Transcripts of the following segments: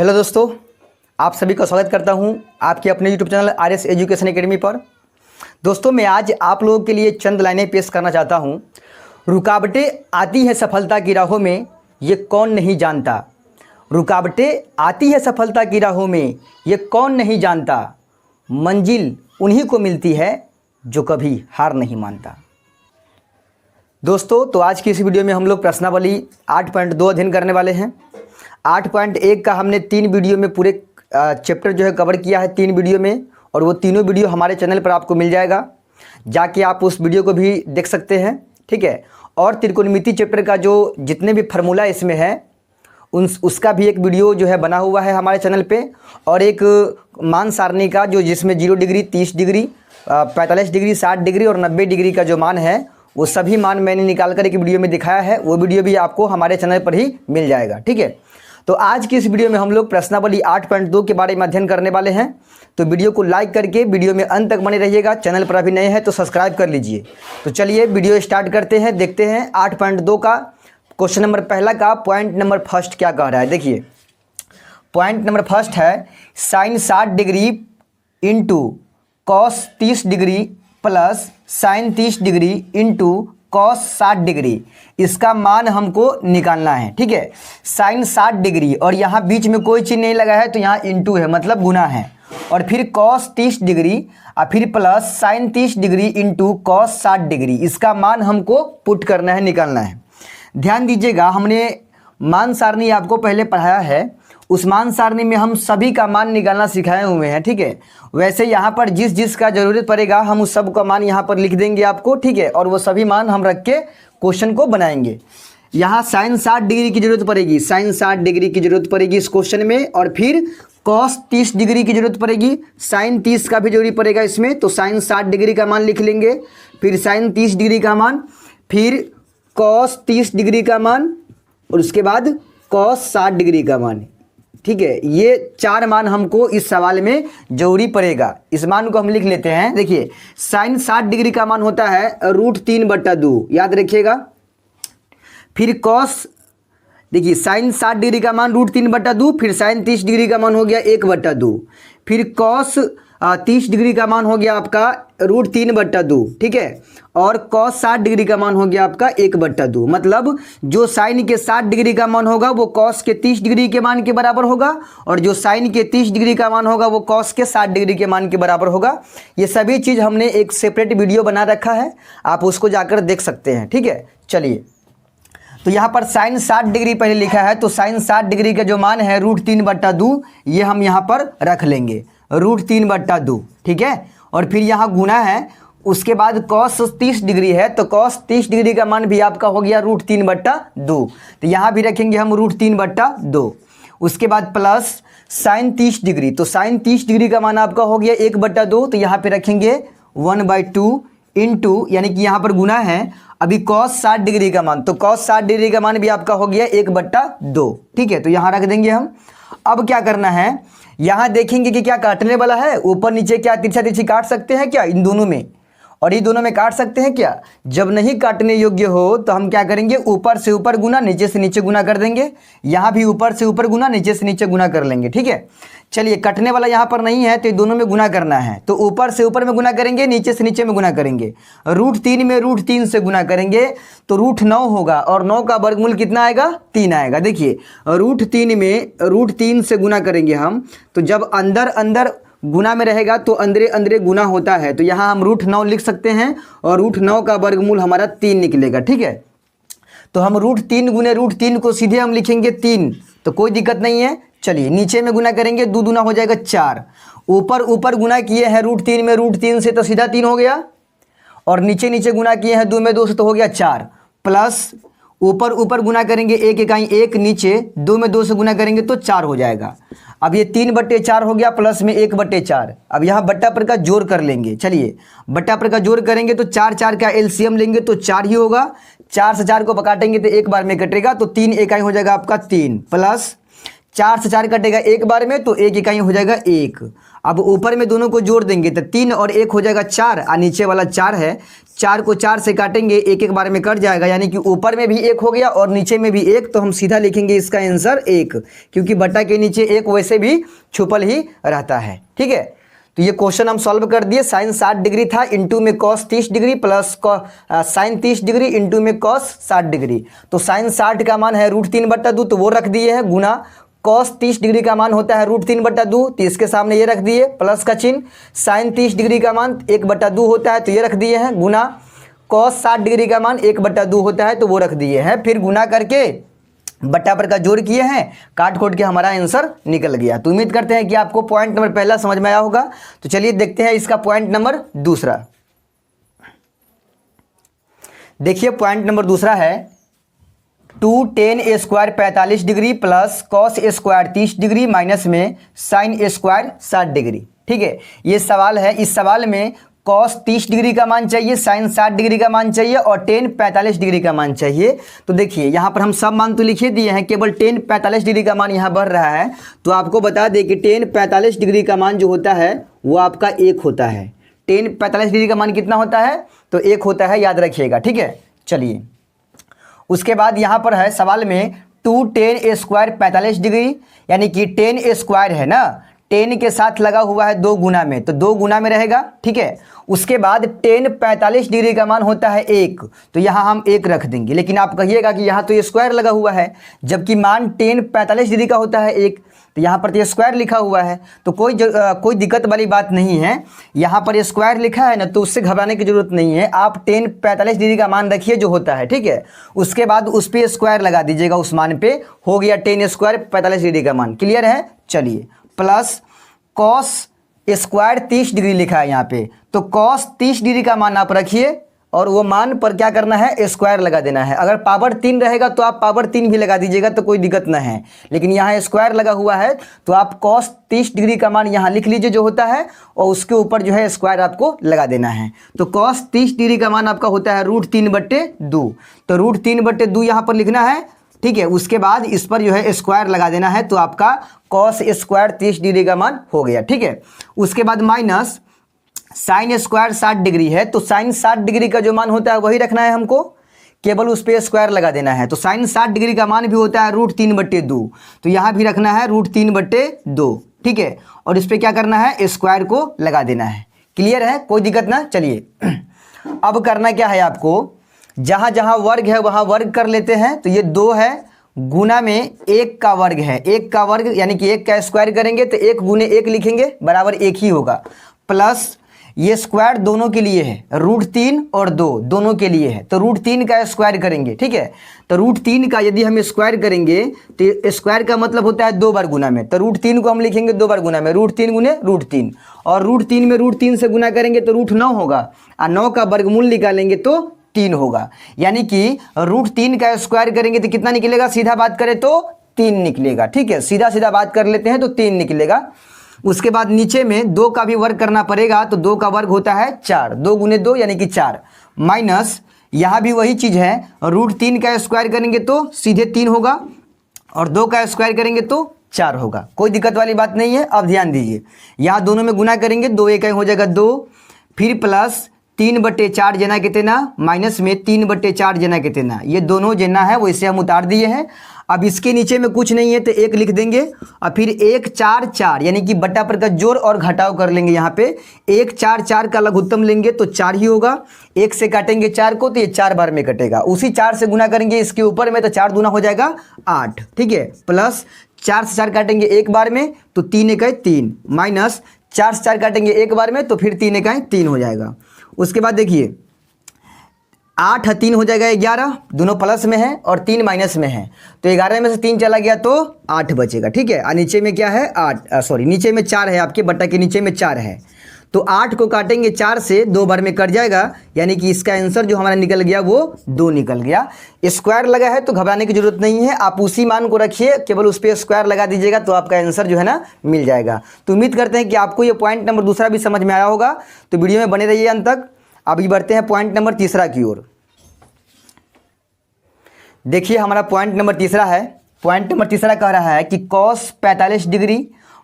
Hello दोस्तों, आप सभी का स्वागत करता हूं आपके अपने YouTube channel RS education academy पर। दोस्तों, मैं आज आप लोगों के लिए चंद लाइनें पेश करना चाहता हूं। रुकावटें आती हैं सफलता की राहों में, ये कौन नहीं जानता। रुकावटें आती है सफलता की राहों में, ये कौन नहीं जानता। मंजिल उन्हीं को मिलती है जो कभी हार नहीं मानता। दोस्तों, तो आज की इस वीडियो में हम लोग प्रश्नावली 8.2 अध्ययन करने वाले हैं। 8.1 का हमने 3 वीडियो में पूरे चैप्टर जो है कवर किया है 3 वीडियो में, और वो तीनों वीडियो हमारे चैनल पर आपको मिल जाएगा, जाके आप उस वीडियो को भी देख सकते हैं। ठीक है। और त्रिकोणमिति चैप्टर का जो जितने भी फार्मूला इसमें है उसका भी एक वीडियो जो है बना हुआ है हमारे चैनल पे, और एक मान सारणी का जो जिसमें 0 डिग्री, 30 डिग्री, 45 डिग्री, 60 डिग्री और 90 डिग्री का जो मान है वो सभी मान मैंने निकाल कर एक वीडियो में दिखाया है। वो वीडियो भी आपको हमारे चैनल पर ही मिल जाएगा। ठीक है। तो आज की इस वीडियो में हम लोग प्रश्नावली 8.2 के बारे में अध्ययन करने वाले हैं। तो वीडियो को लाइक करके वीडियो में अंत तक बने रहिएगा। चैनल पर अभी नए हैं तो सब्सक्राइब कर लीजिए। तो चलिए वीडियो स्टार्ट करते हैं, देखते हैं 8.2 का क्वेश्चन नंबर पहला का पॉइंट नंबर फर्स्ट क्या कह रहा है। देखिए, पॉइंट नंबर फर्स्ट है sine 60 degree into cos 30 degree plus sine 30 degree into cos 60 degree, इसका मान हमको निकालना है। ठीक है। साइन 60 डिग्री और यहाँ बीच में कोई चीज़ नहीं लगा है तो यहाँ इंटू है, मतलब गुना है, और फिर कॉस 30 डिग्री और फिर plus sine 30 degree into cos 60 degree, इसका मान हमको पुट करना है, निकालना है। ध्यान दीजिएगा, हमने मान सारणी आपको पहले पढ़ाया है, उस मान सारणी में हम सभी का मान निकालना सिखाए हुए हैं। ठीक है। वैसे यहाँ पर जिस जिस का जरूरत पड़ेगा हम उस सब का मान यहाँ पर लिख देंगे आपको। ठीक है। और वो सभी मान हम रख के क्वेश्चन को बनाएंगे। यहाँ साइन 60 डिग्री की जरूरत पड़ेगी, साइन 60 डिग्री की जरूरत पड़ेगी इस क्वेश्चन में, और फिर कॉस 30 डिग्री की जरूरत पड़ेगी, साइन 30 का भी जरूरी पड़ेगा इसमें, तो साइन 60 डिग्री का मान लिख लेंगे, फिर साइन 30 डिग्री का मान, फिर कॉस 30 डिग्री का मान, और उसके बाद कॉस 60 डिग्री का मान। ठीक है। ये 4 मान हमको इस सवाल में जरूरी पड़ेगा। इस मान को हम लिख लेते हैं। देखिए, साइन 60 डिग्री का मान होता है √3/2, याद रखिएगा। फिर कॉस, देखिए साइन 60 डिग्री का मान √3/2, फिर साइन 30 डिग्री का मान हो गया 1/2, फिर कॉस 30 डिग्री का मान हो गया आपका √3/2। ठीक है। और कॉस 60 डिग्री का मान हो गया आपका 1/2, मतलब जो साइन के 60 डिग्री का मान होगा वो कॉस के 30 डिग्री के मान के बराबर होगा, और जो साइन के 30 डिग्री का मान होगा वो कॉस के 60 डिग्री के मान के बराबर होगा। ये सभी चीज़ हमने एक सेपरेट वीडियो बना रखा है, आप उसको जाकर देख सकते हैं। ठीक है। चलिए, तो यहाँ पर साइन 60 डिग्री पहले लिखा है, तो साइन 60 डिग्री का जो मान है √3/2, ये हम यहाँ पर रख लेंगे, √3/2। ठीक है। और फिर यहाँ गुना है, उसके बाद कॉस 30 डिग्री है, तो कॉस 30 डिग्री का मान भी आपका हो गया √3/2, तो यहाँ भी रखेंगे हम √3/2। उसके बाद प्लस साइन 30 डिग्री, तो साइन 30 डिग्री का मान आपका हो गया 1/2, तो यहाँ पे रखेंगे 1/2 इंटू, यानी कि यहाँ पर गुना है, अभी कॉस 60 डिग्री का मान, तो कॉस 60 डिग्री का मान भी आपका हो गया 1/2। ठीक है। तो यहाँ रख देंगे हम। अब क्या करना है, यहाँ देखेंगे कि क्या काटने वाला है, ऊपर नीचे क्या तिरछा तिरछी काट सकते हैं क्या इन दोनों में, और ये दोनों में काट सकते हैं क्या। जब नहीं काटने योग्य हो तो हम क्या करेंगे, ऊपर से ऊपर गुना, नीचे से नीचे गुना कर देंगे। यहाँ भी ऊपर से ऊपर गुना, नीचे से नीचे गुना कर लेंगे। ठीक है। चलिए, कटने वाला यहाँ पर नहीं है तो ये दोनों में गुना करना है, तो ऊपर से ऊपर में गुना करेंगे, नीचे से नीचे में गुना करेंगे। √3 में √3 से गुना करेंगे तो √9 होगा, और 9 का वर्गमूल कितना आएगा, 3 आएगा। देखिए, √3 में √3 से गुना करेंगे हम, तो जब अंदर अंदर गुना में रहेगा तो अंदरे अंदरे गुना होता है, तो यहाँ हम √9 लिख सकते हैं, और √9 का वर्गमूल हमारा 3 निकलेगा। ठीक है। तो हम √3 गुने √3 को सीधे हम लिखेंगे 3, तो कोई दिक्कत नहीं है। चलिए, नीचे में गुना करेंगे, 2 दूना हो जाएगा 4, ऊपर ऊपर गुना किए हैं √3 में √3 से तो सीधा 3 हो गया, और नीचे नीचे गुना किए हैं 2 में 2 से तो हो गया 4, प्लस ऊपर ऊपर गुना करेंगे 1 इकाई 1, नीचे 2 में 2 से गुना करेंगे तो 4 हो जाएगा। अब ये 3/4 हो गया, प्लस में 1/4। अब यहाँ बट्टा पर का जोड़ कर लेंगे। चलिए, बट्टा पर का जोड़ करेंगे तो 4 का एलसीएम लेंगे तो 4 ही होगा, 4 से 4 को काटेंगे तो एक बार में कटेगा, तो 3 इकाई हो जाएगा आपका 3, प्लस 4 से 4 कटेगा एक बार में तो 1 इकाई हो जाएगा 1। अब ऊपर में दोनों को जोड़ देंगे तो 3 और 1 हो जाएगा 4 और नीचे वाला 4 है, 4 को 4 से काटेंगे, एक एक बार में कट जाएगा, यानी कि ऊपर में भी 1 हो गया और नीचे में भी 1, तो हम सीधा लिखेंगे इसका आंसर 1, क्योंकि बटा के नीचे 1 वैसे भी छुपल ही रहता है। ठीक है, तो ये क्वेश्चन हम सॉल्व कर दिए। साइन 60 डिग्री था, इंटू में cos 30 degree plus sine 30 degree into में कॉस 60 डिग्री। तो साइन 60 का मान है √3/2, तो वो रख दिए हैं, गुना कॉस 30 डिग्री का मान होता है √3/2, तो इसके सामने ये रख दिए प्लस का चिन्ह। साइन 30 डिग्री का मान 1/2 होता है, तो ये रख दिए हैं, गुना कॉस 60 डिग्री का मान 1/2 होता है, तो वो रख दिए हैं। फिर गुना करके बट्टा पर का जोड़ किए हैं, काट खोट के हमारा आंसर निकल गया। तो उम्मीद करते हैं कि आपको पॉइंट नंबर पहला समझ में आया होगा। तो चलिए देखते हैं इसका पॉइंट नंबर दूसरा। देखिए पॉइंट नंबर दूसरा है 2 tan A² 45 degree plus cos A² 30 degree minus में साइन A² 60 डिग्री। ठीक है, ये सवाल है। इस सवाल में कॉस 30 डिग्री का मान चाहिए, साइन 60 डिग्री का मान चाहिए और टेन 45 डिग्री का मान चाहिए। तो देखिए यहाँ पर हम सब मान तो लिखे दिए हैं, केवल टेन 45 डिग्री का मान यहाँ बढ़ रहा है। तो आपको बता दें कि टेन 45 डिग्री का मान जो होता है वो आपका 1 होता है। टेन 45 डिग्री का मान कितना होता है? तो 1 होता है, याद रखिएगा। ठीक है, चलिए उसके बाद यहाँ पर है सवाल में 2 tan A² 45 डिग्री, यानी कि tan A² है ना, 10 के साथ लगा हुआ है 2 गुना में, तो 2 गुना में रहेगा। ठीक है, उसके बाद tan 45 डिग्री का मान होता है 1, तो यहाँ हम 1 रख देंगे। लेकिन आप कहिएगा कि यहाँ तो ये स्क्वायर लगा हुआ है, जबकि मान tan 45 डिग्री का होता है 1, तो यहाँ पर तो ये स्क्वायर लिखा हुआ है, तो कोई दिक्कत वाली बात नहीं है। यहाँ पर ये स्क्वायर लिखा है ना, तो उससे घबराने की जरूरत नहीं है। आप tan 45 डिग्री का मान रखिए जो होता है, ठीक है, उसके बाद उस पर स्क्वायर लगा दीजिएगा, उस मान पे हो गया tan² 45 डिग्री का मान। क्लियर है? चलिए, प्लस कॉस स्क्वायर 30 डिग्री लिखा है यहाँ पे, तो कॉस 30 डिग्री का मान आप रखिए और वो मान पर क्या करना है? स्क्वायर लगा देना है। अगर पावर 3 रहेगा तो आप पावर 3 भी लगा दीजिएगा, तो कोई दिक्कत ना है। लेकिन यहाँ स्क्वायर लगा हुआ है, तो आप कॉस 30 डिग्री का मान यहाँ लिख लीजिए जो होता है, और उसके ऊपर जो है स्क्वायर आपको लगा देना है। तो कॉस 30 डिग्री का मान आपका होता है √3/2, तो √3/2 यहाँ पर लिखना है। ठीक है, उसके बाद इस पर जो है स्क्वायर लगा देना है, तो आपका कॉस स्क्वायर 30 डिग्री का मान हो गया। ठीक है, उसके बाद माइनस साइन स्क्वायर 60 डिग्री है, तो साइन 60 डिग्री का जो मान होता है वही रखना है हमको, केवल उस पर स्क्वायर लगा देना है। तो साइन 60 डिग्री का मान भी होता है √3/2, तो यहाँ भी रखना है √3/2। ठीक है, और इस पर क्या करना है? स्क्वायर को लगा देना है। क्लियर है? कोई दिक्कत ना। चलिए अब करना क्या है आपको, जहाँ जहाँ वर्ग है वहाँ वर्ग कर लेते हैं। तो ये 2 है, गुना में 1 का वर्ग है, 1 का वर्ग यानी कि 1 का स्क्वायर करेंगे तो 1 गुने 1 लिखेंगे, बराबर 1 ही होगा। प्लस ये स्क्वायर दोनों के लिए है, √3 और 2 दोनों के लिए है, तो √3 का स्क्वायर करेंगे। ठीक है, तो √3 का यदि हम स्क्वायर करेंगे तो स्क्वायर का मतलब होता है 2 बार गुना में, तो √3 को हम लिखेंगे 2 बार गुना में, √3 गुने √3, और √3 में √3 से गुना करेंगे तो √9 होगा, और 9 का वर्गमूल निकालेंगे तो 3 होगा। यानी कि √3 का स्क्वायर करेंगे तो कितना निकलेगा? सीधा बात करें तो 3 निकलेगा। ठीक है, सीधा सीधा बात कर लेते हैं तो 3 निकलेगा। उसके बाद नीचे में 2 का भी वर्ग करना पड़ेगा, तो 2 का वर्ग होता है 4, 2 गुने 2 यानी कि 4, माइनस यहाँ भी वही चीज़ है, √3 का स्क्वायर करेंगे तो सीधे 3 होगा, और 2 का स्क्वायर करेंगे तो 4 होगा। कोई दिक्कत वाली बात नहीं है। अब ध्यान दीजिए, यहाँ दोनों में गुना करेंगे, 2 1 हो जाएगा 2, फिर प्लस 3/4 जना कितना, माइनस में 3/4 जना कितना, ये दोनों जना है वो इसे हम उतार दिए हैं। अब इसके नीचे में कुछ नहीं है तो 1 लिख देंगे, और फिर 1 4 4 यानी कि बट्टा पर का जोड़ और घटाव कर लेंगे। यहाँ पे 1 4 4 का लघुत्तम लेंगे तो 4 ही होगा, 1 से काटेंगे 4 को तो ये 4 बार में कटेगा, उसी 4 से गुना करेंगे इसके ऊपर में तो 4 दूना हो जाएगा 8। ठीक है, प्लस 4 से 4 काटेंगे एक बार में तो 3 1 3, माइनस 4 से 4 काटेंगे एक बार में तो फिर 3 1 3 हो जाएगा। उसके बाद देखिए 8 3 हो जाएगा 11, दोनों प्लस में है और 3 माइनस में है, तो 11 में से 3 चला गया तो 8 बचेगा। ठीक है, और नीचे में क्या है? नीचे में 4 है, आपके बट्टा के नीचे में 4 है, तो 8 को काटेंगे 4 से, 2 बार में कट जाएगा, यानी कि इसका आंसर जो हमारा निकल गया वो 2 निकल गया। स्क्वायर लगा है तो घबराने की जरूरत नहीं है, आप उसी मान को रखिए, केवल उस पर स्क्वायर लगा दीजिएगा तो आपका आंसर जो है ना मिल जाएगा। तो उम्मीद करते हैं कि आपको ये पॉइंट नंबर दूसरा भी समझ में आया होगा, तो वीडियो में बने रहिए अंत तक। अभी बढ़ते हैं पॉइंट नंबर तीसरा की ओर। देखिए हमारा पॉइंट नंबर तीसरा है। पॉइंट नंबर तीसरा कह रहा है कि कॉस 45 डिग्री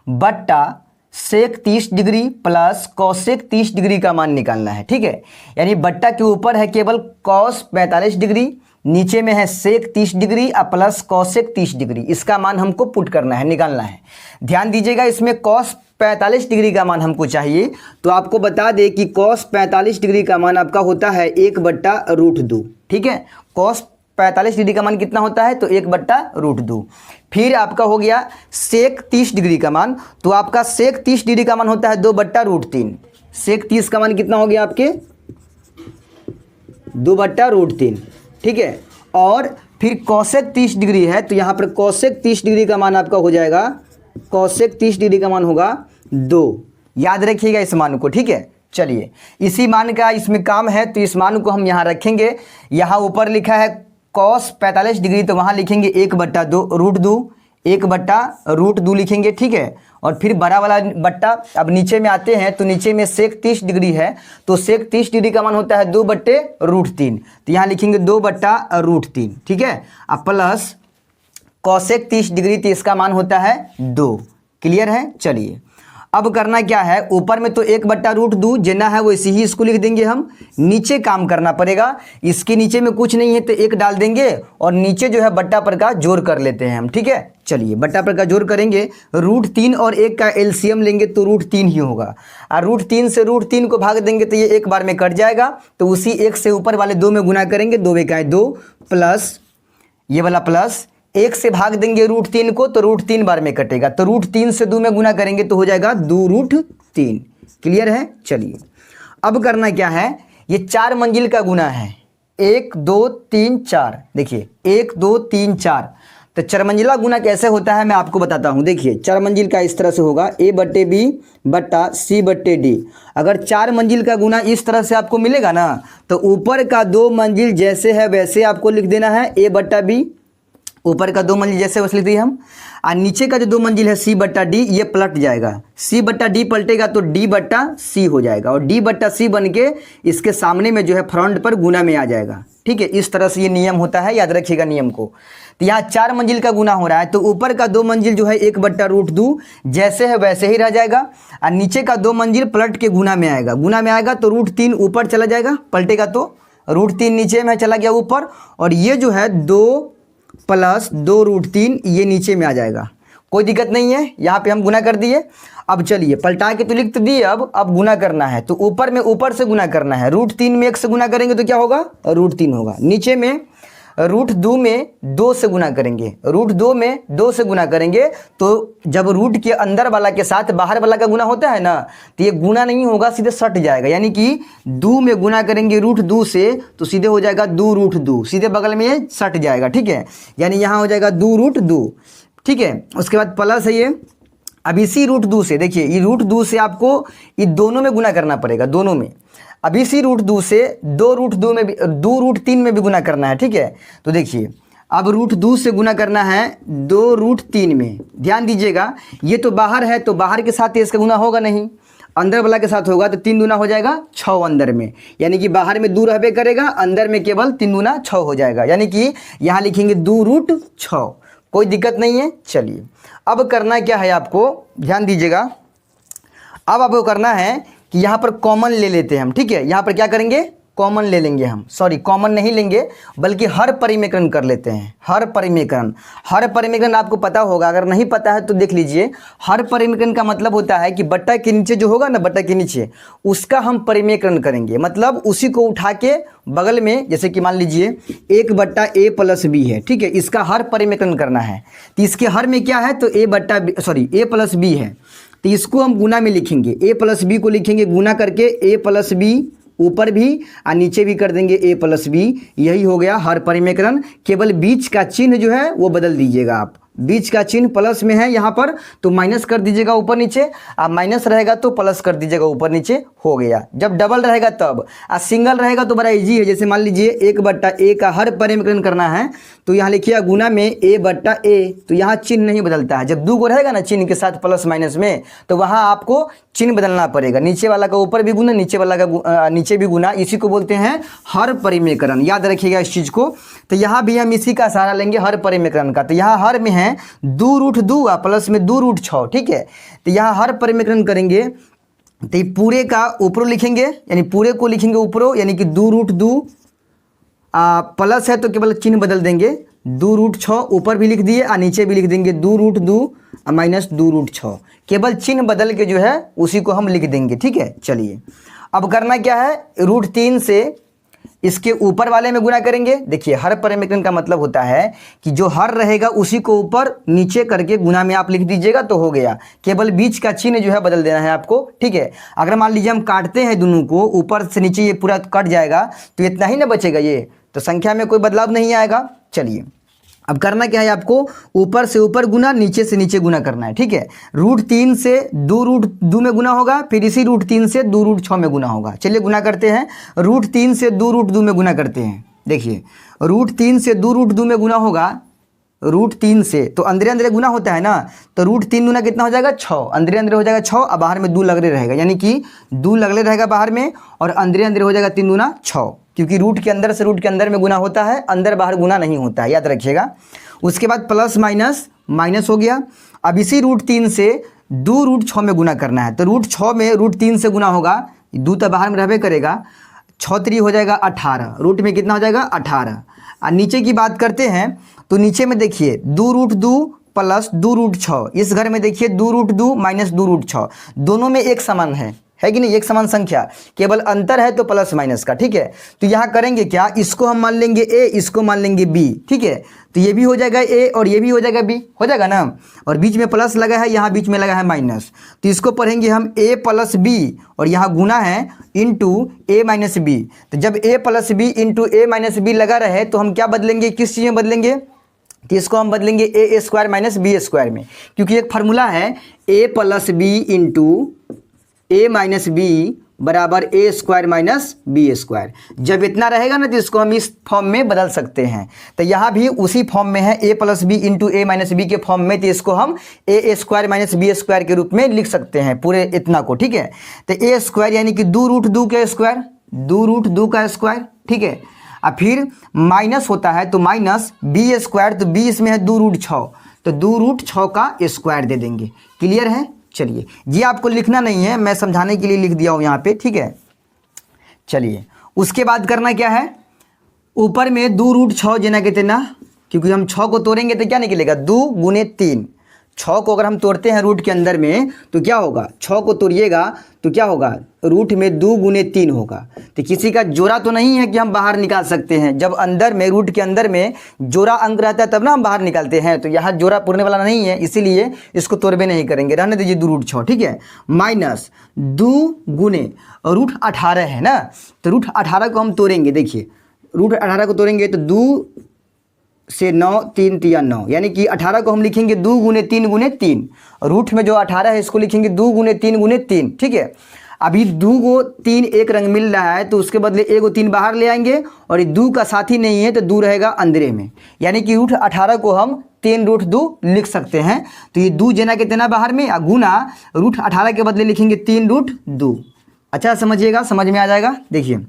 बट्टा sec 30 degree plus cosec 30 degree का मान निकालना है, ठीक है। यानी बट्टा के ऊपर है केवल कॉस 45 डिग्री, नीचे में है सेक 30 डिग्री और प्लस कॉसेक 30 डिग्री। इसका मान हमको पुट करना है, निकालना है। ध्यान दीजिएगा, इसमें कॉस 45 डिग्री का मान हमको चाहिए, तो आपको बता दें कि कॉस 45 डिग्री का मान आपका होता है 1/√2, ठीक है। कॉस 45 डिग्री का मान कितना होता है, तो 1/√2। फिर आपका हो गया सेक 30 डिग्री का मान, तो आपका सेक 30 डिग्री का मान होता है 2/√3। सेक 30 का मान कितना हो गया आपके 2/√3, ठीक है। और फिर कॉसेक 30 डिग्री है, तो यहाँ पर कॉसेक 30 डिग्री का मान आपका हो जाएगा, कॉसेक 30 डिग्री का मान होगा 2। याद रखिएगा इस मान को, ठीक है। चलिए, इसी मान का इसमें काम है, तो इस मान को हम यहाँ रखेंगे। यहाँ ऊपर लिखा है कॉस 45 डिग्री, तो वहाँ लिखेंगे 1/2 1/√2 लिखेंगे, ठीक है। और फिर बड़ा वाला बट्टा, अब नीचे में आते हैं तो नीचे में सेक 30 डिग्री है, तो सेक 30 डिग्री का मान होता है 2/√3, तो यहाँ लिखेंगे 2/√3, ठीक है। अब प्लस कॉसेक 30 डिग्री, तो इसका मान होता है 2। क्लियर है। चलिए, अब करना क्या है, ऊपर में तो 1/√2 जितना है वैसे ही इसको लिख देंगे हम, नीचे काम करना पड़ेगा। इसके नीचे में कुछ नहीं है तो 1 डाल देंगे और नीचे जो है बट्टा पर का जोड़ कर लेते हैं हम, ठीक है। चलिए, बट्टा पर का जोड़ करेंगे, √3 और 1 का एलसीएम लेंगे तो √3 ही होगा, और √3 से √3 को भाग देंगे तो ये एक बार में कट जाएगा, तो उसी 1 से ऊपर वाले 2 में गुना करेंगे, 2 × 2 प्लस ये वाला प्लस 1 से भाग देंगे √3 को, तो √3 बार में कटेगा, तो √3 से 2 में गुना करेंगे तो हो जाएगा 2√3। क्लियर है। चलिए, अब करना क्या है, ये 4 मंजिल का गुना है, 1 2 3 4। देखिए 1 2 3 4, तो 4 मंजिला गुना कैसे होता है मैं आपको बताता हूँ। देखिए 4 मंजिल का इस तरह से होगा, A/B/C/D। अगर 4 मंजिल का गुना इस तरह से आपको मिलेगा ना, तो ऊपर का 2 मंजिल जैसे है वैसे आपको लिख देना है A/B, ऊपर का 2 मंजिल जैसे वैसे लिख दिए हम, और नीचे का जो 2 मंजिल है C/D, ये पलट जाएगा। C/D पलटेगा तो D/C हो जाएगा, और D/C बन के इसके सामने में जो है फ्रंट पर गुना में आ जाएगा, ठीक है। इस तरह से ये नियम होता है, याद रखिएगा नियम को। तो यहाँ 4 मंजिल का गुना हो रहा है, तो ऊपर का 2 मंजिल जो है 1/√2 जैसे है वैसे ही रह जाएगा, और नीचे का 2 मंजिल पलट के गुना में आएगा। गुना में आएगा तो √3 ऊपर चला जाएगा, पलटेगा तो √3 नीचे में चला गया ऊपर, और ये जो है 2 + 2√3 ये नीचे में आ जाएगा। कोई दिक्कत नहीं है, यहाँ पे हम गुना कर दिए। अब चलिए पलटा के तो लिख तो दिए, अब गुना करना है, तो ऊपर में ऊपर से गुना करना है। √3 में 1 से गुना करेंगे तो क्या होगा, √3 होगा। नीचे में √2 में 2 से गुना करेंगे, √2 में 2 से गुना करेंगे, तो जब रूट के अंदर वाला के साथ बाहर वाला का गुना होता है ना, तो ये गुना नहीं होगा, सीधे सट जाएगा। यानी कि 2 में गुना करेंगे √2 से, तो सीधे हो जाएगा 2√2, सीधे बगल में ये सट जाएगा, ठीक है। यानी यहाँ हो जाएगा 2√2, ठीक है। उसके बाद प्लस है ये, अब इसी √2 से देखिए, ये √2 से आपको ये दोनों में गुना करना पड़ेगा, दोनों में। अब इसी √2 से 2√2 में भी 2√3 में भी गुना करना है, ठीक है। तो देखिए अब √2 से गुना करना है 2√3 में। ध्यान दीजिएगा, ये तो बाहर है, तो बाहर के साथ इसका गुना होगा नहीं, अंदर वाला के साथ होगा, तो 3 दूना हो जाएगा 6 अंदर में। यानी कि बाहर में 2 रहबे करेगा, अंदर में केवल 3 दूना 6 हो जाएगा। यानी कि यहाँ लिखेंगे 2√6, कोई दिक्कत नहीं है। चलिए, अब करना क्या है आपको, ध्यान दीजिएगा। अब आपको करना है कि यहाँ पर कॉमन ले लेते हैं हम, ठीक है। यहाँ पर क्या करेंगे, कॉमन ले लेंगे हम, सॉरी कॉमन नहीं लेंगे बल्कि हर परिमेकरण कर लेते हैं। हर परिमेकरण आपको पता होगा, अगर नहीं पता है तो देख लीजिए। हर परिमेकरण का मतलब होता है कि बट्टा के नीचे जो होगा ना, बट्टा के नीचे उसका हम परिमेकरण करेंगे, मतलब उसी को उठा के बगल में, जैसे कि मान लीजिए 1/A + B है, ठीक है। इसका हर परिमेकरण करना है, तो इसके हर में क्या है, तो A + B है, तो इसको हम गुना में लिखेंगे। A + B को लिखेंगे गुना करके, A + B ऊपर भी और नीचे भी कर देंगे A + B। यही हो गया हर परिमेकरण। केवल बीच का चिन्ह जो है वो बदल दीजिएगा आप, बीच का चिन्ह प्लस में है यहाँ पर, तो माइनस कर दीजिएगा ऊपर नीचे, अब माइनस रहेगा तो प्लस कर दीजिएगा ऊपर नीचे, हो गया। जब डबल रहेगा तब, और सिंगल रहेगा तो बड़ा इजी है। जैसे मान लीजिए 1/A का हर परिमेकरण करना है, तो यहाँ लिखिए गुना में A/A, तो यहाँ चिन्ह नहीं बदलता है। जब 2 को रहेगा ना चिन्ह के साथ प्लस माइनस में, तो वहाँ आपको चिन्ह बदलना पड़ेगा। नीचे वाला का ऊपर भी गुना, नीचे वाला का नीचे भी गुना, इसी को बोलते हैं हर परिमेकरण। याद रखिएगा इस चीज़ को। तो यहाँ भी हम इसी का सहारा लेंगे, हर परिमेकरण का। तो यहाँ हर में है हैं 2√2 प्लस में 2√6, ठीक है। तो यहाँ हर परिमेकरण करेंगे तो ये पूरे का ऊपरों लिखेंगे, यानी पूरे को लिखेंगे ऊपरों, यानी कि 2√2 प्लस है तो केवल चिन्ह बदल देंगे, 2√6 ऊपर भी लिख दिए और नीचे भी लिख देंगे 2√2 माइनस 2√6, केवल चिन्ह बदल के जो है उसी को हम लिख देंगे, ठीक है। चलिए अब करना क्या है, √3 से इसके ऊपर वाले में गुना करेंगे। देखिए हर परिमेकरण का मतलब होता है कि जो हर रहेगा उसी को ऊपर नीचे करके गुना में आप लिख दीजिएगा तो हो गया, केवल बीच का चिन्ह जो है बदल देना है आपको, ठीक है। अगर मान लीजिए हम काटते हैं दोनों को, ऊपर से नीचे ये पूरा कट जाएगा तो इतना ही ना बचेगा, ये तो संख्या में कोई बदलाव नहीं आएगा। चलिए अब करना क्या है, आपको ऊपर से ऊपर गुना, नीचे से नीचे गुना करना है, ठीक है। √3 से 2√2 में गुना होगा, फिर इसी √3 से 2√6 में गुना होगा। चलिए गुना करते हैं, √3 से 2√2 में गुना करते हैं। देखिए √3 से 2√2 में गुना होगा, √3 से तो अंदर अंदर गुना होता है ना, तो √3 गुना कितना हो जाएगा 6, अंदर अंदर हो जाएगा 6 और बाहर में 2 लगले रहेगा, यानी कि 2 लगले रहेगा बाहर में और अंदर अंदर हो जाएगा 3 दूना 6, क्योंकि रूट के अंदर से रूट के अंदर में गुना होता है, अंदर बाहर गुना नहीं होता है, याद रखिएगा। उसके बाद प्लस माइनस माइनस हो गया। अब इसी √3 से 2√6 में गुना करना है, तो √6 में √3 से गुना होगा, 2 तो बाहर में रहबे करेगा, 6 3 हो जाएगा 18, रूट में कितना हो जाएगा 18। और नीचे की बात करते हैं तो नीचे में देखिए 2√2 प्लस 2√6, इस घर में देखिए 2√2 माइनस 2√6, दोनों में एक समान है कि नहीं, एक समान संख्या, केवल अंतर है तो प्लस माइनस का, ठीक है। तो यहाँ करेंगे क्या, इसको हम मान लेंगे a, इसको मान लेंगे b, ठीक है। तो ये भी हो जाएगा a और ये भी हो जाएगा b, हो जाएगा ना, और बीच में प्लस लगा है, यहाँ बीच में लगा है माइनस, तो इसको पढ़ेंगे हम a प्लस b और यहाँ गुना है इंटू a माइनस b। तो जब a plus b into a minus b लगा रहे तो हम क्या बदलेंगे, किस चीज़ में बदलेंगे, तो इसको हम बदलेंगे a square minus b square में, क्योंकि एक फार्मूला है a plus b into a minus B बराबर a square minus B square. जब इतना रहेगा ना तो इसको हम इस फॉर्म में बदल सकते हैं, तो यहाँ भी उसी फॉर्म में है a plus B into A minus B के फॉर्म में, तो इसको हम a square minus B square के रूप में लिख सकते हैं पूरे इतना को, ठीक है। तो a स्क्वायर यानी कि 2√2 का स्क्वायर, 2√2 का स्क्वायर, ठीक है। अब फिर माइनस होता है तो माइनस बी स्क्वायर, तो बी इसमें है 2√6, तो 2√6 का स्क्वायर दे देंगे। क्लियर है। चलिए ये आपको लिखना नहीं है, मैं समझाने के लिए लिख दिया हूँ यहाँ पे, ठीक है। चलिए उसके बाद करना क्या है, ऊपर में 2√6 जेना कहते ना, क्योंकि हम 6 को तोड़ेंगे तो क्या निकलेगा 2 गुने 3, 6 को अगर हम तोड़ते हैं रूट के अंदर में तो क्या होगा, 6 को तोड़िएगा तो क्या होगा, रूट में 2 गुने 3 होगा। तो किसी का जोड़ा तो नहीं है कि हम बाहर निकाल सकते हैं, जब अंदर में रूट के अंदर में जोड़ा अंक रहता है तब ना हम बाहर निकालते हैं, तो यहाँ जोड़ा पूरने वाला नहीं है, इसीलिए इसको तोड़बे नहीं करेंगे, रहने दीजिए 2√6, ठीक है। माइनस 2 गुने √18 है ना, तो √18 को हम तोड़ेंगे, देखिए √18 को तोड़ेंगे तो 2 से 9 3 3 9, यानी कि 18 को हम लिखेंगे 2 गुने 3 गुने 3, रूट में जो 18 है इसको लिखेंगे 2 गुने 3 गुने 3, ठीक है। अभी 2 को 3 एक रंग मिल रहा है तो उसके बदले 1 को 3 बाहर ले आएंगे और ये 2 का साथी नहीं है तो 2 रहेगा अंदरे में, यानी कि √18 को हम 3√2 लिख सकते हैं। तो ये 2 जना कितना बाहर में, गुना √18 के बदले लिखेंगे 3√2। अच्छा समझिएगा, समझ में आ जाएगा। देखिए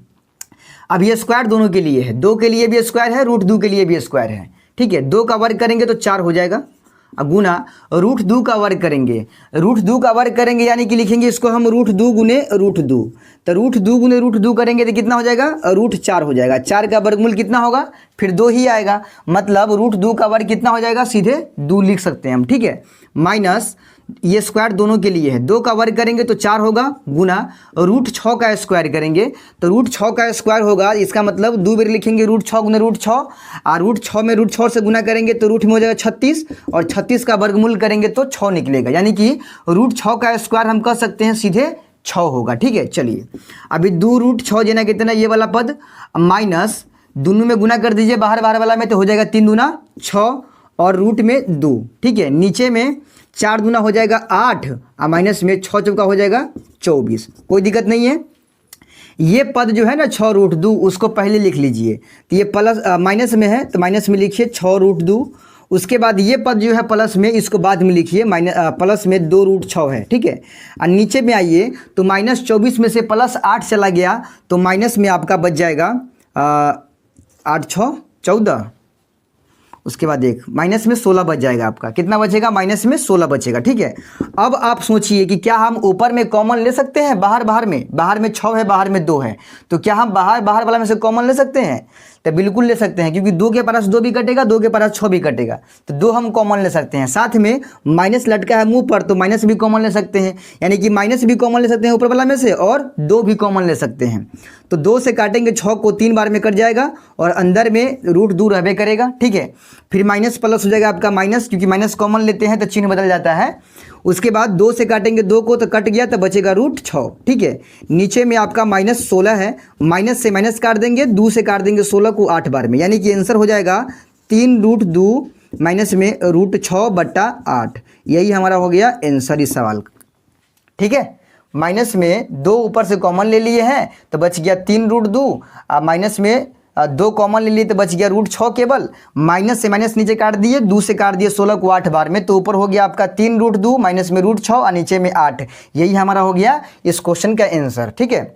अब ये स्क्वायर दोनों के लिए है, 2 के लिए भी स्क्वायर है, √2 के लिए भी स्क्वायर है, ठीक है। 2 का वर्ग करेंगे तो 4 हो जाएगा, गुना √2 का वर्ग करेंगे, √2 का वर्ग करेंगे यानी कि लिखेंगे इसको हम √2 गुने √2, तो √2 गुने √2 करेंगे तो कितना हो जाएगा, √4 हो जाएगा। 4 का वर्गमूल कितना होगा, फिर 2 ही आएगा, मतलब √2 का वर्ग कितना हो जाएगा, सीधे 2 लिख सकते हैं हम, ठीक है। माइनस ये स्क्वायर दोनों के लिए है, 2 का वर्ग करेंगे तो 4 होगा, गुना √6 का स्क्वायर करेंगे तो √6 का स्क्वायर होगा, इसका मतलब 2 बार लिखेंगे √6 गुना √6, और √6 में √6 से गुना करेंगे तो रूट में हो जाएगा 36, और 36 का वर्गमूल करेंगे तो 6 निकलेगा, यानी कि √6 का स्क्वायर हम कह सकते हैं सीधे 6 होगा, ठीक है। चलिए अभी 2√6 जना कितना, ये वाला पद माइनस दोनों में गुना कर दीजिए, बाहर बाहर वाला में तो हो जाएगा 3 दूना 6 और रूट में 2, ठीक है। नीचे में 4 दूना हो जाएगा 8 और माइनस में 6 चौका हो जाएगा 24, कोई दिक्कत नहीं है। ये पद जो है ना 6√2 उसको पहले लिख लीजिए, तो ये प्लस माइनस में है तो माइनस में लिखिए 6√2, उसके बाद ये पद जो है प्लस में, इसको बाद में लिखिए प्लस में 2√6 है, ठीक है। और नीचे में आइए तो -24 में से +8 चला गया तो माइनस में आपका बच जाएगा 8 6 14, उसके बाद 1 माइनस में 16 बच जाएगा आपका। कितना बचेगा? माइनस में 16 बचेगा। ठीक है, अब आप सोचिए कि क्या हम ऊपर में कॉमन ले सकते हैं? बाहर में 6 है, बाहर में 2 है, तो क्या हम बाहर वाला में से कॉमन ले सकते हैं? तो बिल्कुल ले सकते हैं, क्योंकि 2 के पास 2 भी कटेगा, 2 के पास 6 भी कटेगा, तो 2 हम कॉमन ले सकते हैं। साथ में माइनस लटका है मुंह पर, तो माइनस भी कॉमन ले सकते हैं, यानी कि माइनस भी कॉमन ले सकते हैं ऊपर वाला में से, और 2 भी कॉमन ले सकते हैं। तो 2 से काटेंगे 6 को 3 बार में कट जाएगा, और अंदर में रूट दूर रहबे करेगा। ठीक है, फिर माइनस प्लस हो जाएगा आपका माइनस, क्योंकि माइनस कॉमन लेते हैं तो चिन्ह बदल जाता है। उसके बाद 2 से काटेंगे 2 को, तो कट गया, तो बचेगा रूट 6। ठीक है, नीचे में आपका माइनस 16 है, माइनस से माइनस काट देंगे, 2 से काट देंगे 16 को 8 बार में, यानी कि आंसर हो जाएगा 3 रूट 2 माइनस में रूट 6/8। यही हमारा हो गया आंसर इस सवाल का। ठीक है, माइनस में 2 ऊपर से कॉमन ले लिए हैं, तो बच गया 3 रूट 2, माइनस में 2 कॉमन ले लिए तो बच गया रूट 6 केवल, माइनस से माइनस नीचे काट दिए, 2 से काट दिए 16 को 8 बार में, तो ऊपर हो गया आपका 3 रूट 2 माइनस में रूट 6 और नीचे में 8। यही हमारा हो गया इस क्वेश्चन का आंसर। ठीक है,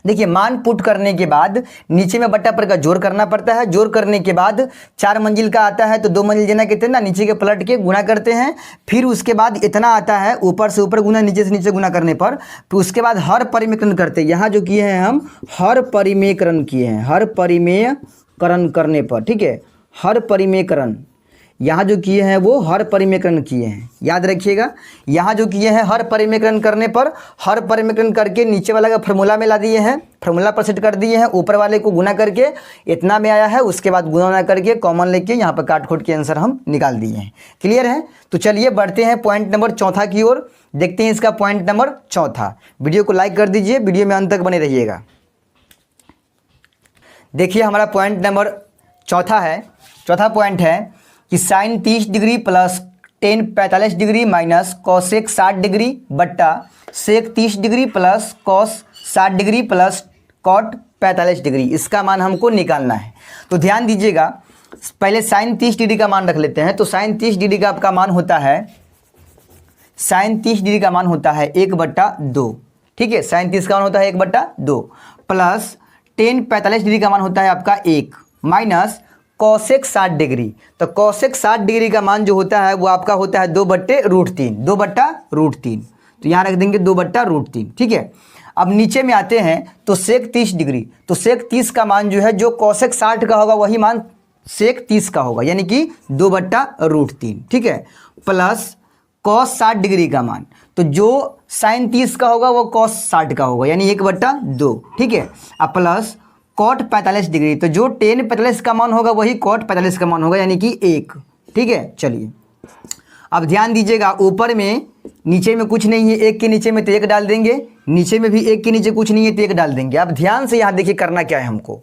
देखिए मान पुट करने के बाद नीचे में बट्टा पर का जोड़ करना पड़ता है। जोड़ करने के बाद 4 मंजिल का आता है, तो 2 मंजिल देना कहते हैं ना, नीचे के पलट के गुना करते हैं। फिर उसके बाद इतना आता है, ऊपर से ऊपर गुना, नीचे से नीचे गुना करने पर, फिर उसके बाद हर परिमेयकरण करते हैं। यहाँ जो किए हैं हम हर परिमेयकरण किए हैं, हर परिमेयकरण करने पर। ठीक है, हर परिमेयकरण यहाँ जो किए हैं वो हर परिमेयकरण किए हैं, याद रखिएगा। यहाँ जो किए हैं हर परिमेयकरण करने पर, हर परिमेयकरण करके नीचे वाला का फार्मूला में ला दिए हैं, फार्मूला पर सेट कर दिए हैं, ऊपर वाले को गुना करके इतना में आया है, उसके बाद गुना करके कॉमन लेके यहाँ पर काट खोट के आंसर हम निकाल दिए हैं। क्लियर है? तो चलिए बढ़ते हैं पॉइंट नंबर 4 की ओर, देखते हैं इसका पॉइंट नंबर 4। वीडियो को लाइक कर दीजिए, वीडियो में अंत तक बने रहिएगा। देखिए हमारा पॉइंट नंबर 4 है। चौथा पॉइंट है कि sine 30 degree plus tan 45 degree minus cosec 60 degree बट्टा sec 30 degree plus cos 60 degree plus cot 45 degree, इसका मान हमको निकालना है। तो ध्यान दीजिएगा, पहले साइन 30 डिग्री का मान रख लेते हैं। तो साइन 30 डिग्री का आपका मान होता है, साइन 30 डिग्री का मान होता है 1/2। ठीक है, साइन 30 का मान होता है 1/2 प्लस टेन 45 डिग्री का मान होता है आपका 1 माइनस कॉसेक 60 डिग्री। तो कॉसेक 60 डिग्री का मान जो होता है वो आपका होता है 2/√3, 2/√3। तो यहाँ रख देंगे 2/√3। ठीक है, अब नीचे में आते हैं तो सेक 30 डिग्री, तो सेक 30 का मान जो है जो कॉसेक 60 का होगा वही मान सेक 30 का होगा, यानी कि 2/√3। ठीक है, प्लस कॉस 60 डिग्री का मान, तो जो साइन 30 का होगा वो कॉस 60 का होगा, यानी 1/2। ठीक है, अब प्लस कॉट 45 डिग्री, तो जो टेन 45 का मान होगा वही कॉट 45 का मान होगा, यानी कि 1। ठीक है, चलिए अब ध्यान दीजिएगा, ऊपर में नीचे में कुछ नहीं है, 1 के नीचे में तो 1 डाल देंगे, नीचे में भी 1 के नीचे कुछ नहीं है तो 1 डाल देंगे। अब ध्यान से यहाँ देखिए करना क्या है हमको,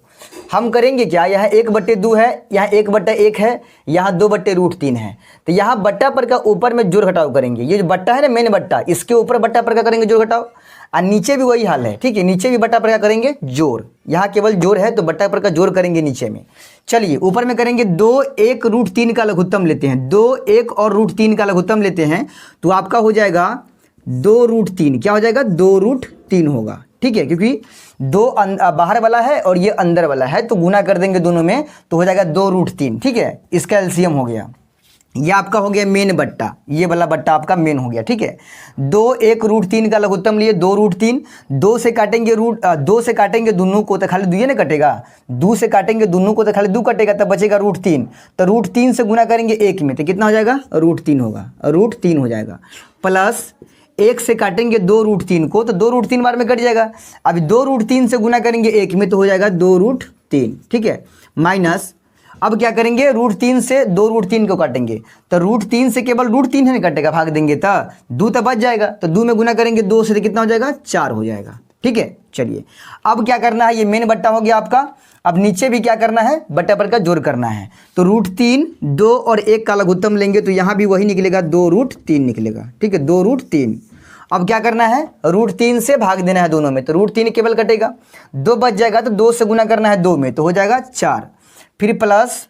हम करेंगे क्या, यहाँ 1/2 है, यहाँ 1/1 है, यहाँ 2/√3 है। तो यहाँ बट्टा पर का ऊपर में जोड़ घटाव करेंगे, ये जो बट्टा है ना मेन बट्टा, इसके ऊपर बट्टा पर का करेंगे जोड़ घटाव, और नीचे भी वही हाल है। ठीक है, नीचे भी बट्टा पर का करेंगे जोड़, यहाँ केवल जोड़ है तो बट्टा पर का जोड़ करेंगे नीचे में। चलिए ऊपर में करेंगे 2 1√3 का लघुत्तम लेते हैं, 2 1 और √3 का लघुत्तम लेते हैं, तो आपका हो जाएगा 2√3। क्या हो जाएगा? 2√3 होगा। ठीक है, क्योंकि 2 बाहर वाला है और ये अंदर वाला है, तो गुना कर देंगे दोनों में, तो हो जाएगा 2√3। ठीक है, इसका एलसीएम हो गया, ये आपका हो गया मेन बट्टा, ये वाला बट्टा आपका मेन हो गया। ठीक है, 2 1√3 का लघुत्तम लिए 2√3, 2 से काटेंगे 2 से काटेंगे दोनों को तो खाली 2 ना कटेगा, 2 से काटेंगे दोनों को तो खाली 2 कटेगा, तब बचेगा √3। तो √3 से गुना करेंगे 1 में, तो कितना हो जाएगा? √3 होगा, √3 हो जाएगा। प्लस 1 से काटेंगे 2√3 को, तो 2√3 बार में कट जाएगा। अभी 2√3 से गुना करेंगे 1 में, तो हो जाएगा 2√3। ठीक है, माइनस अब क्या करेंगे, √3 से 2√3 को काटेंगे, तो √3 से केवल √3 है ना कटेगा, भाग देंगे तो 2 तो बच जाएगा, तो 2 में गुना करेंगे 2 से, तो कितना हो जाएगा? 4 हो जाएगा। ठीक है, चलिए अब क्या करना है, ये मेन बट्टा हो गया आपका। अब नीचे भी क्या करना है, बट्टा पर का जोड़ करना है, तो √3 2 और 1 का लघुत्तम लेंगे, तो यहाँ भी वही निकलेगा, 2√3 निकलेगा। ठीक है, 2√3। अब क्या करना है, √3 से भाग देना है दोनों में, तो √3 केवल कटेगा, 2 बच जाएगा, तो 2 से गुना करना है 2 में, तो हो जाएगा 4। फिर प्लस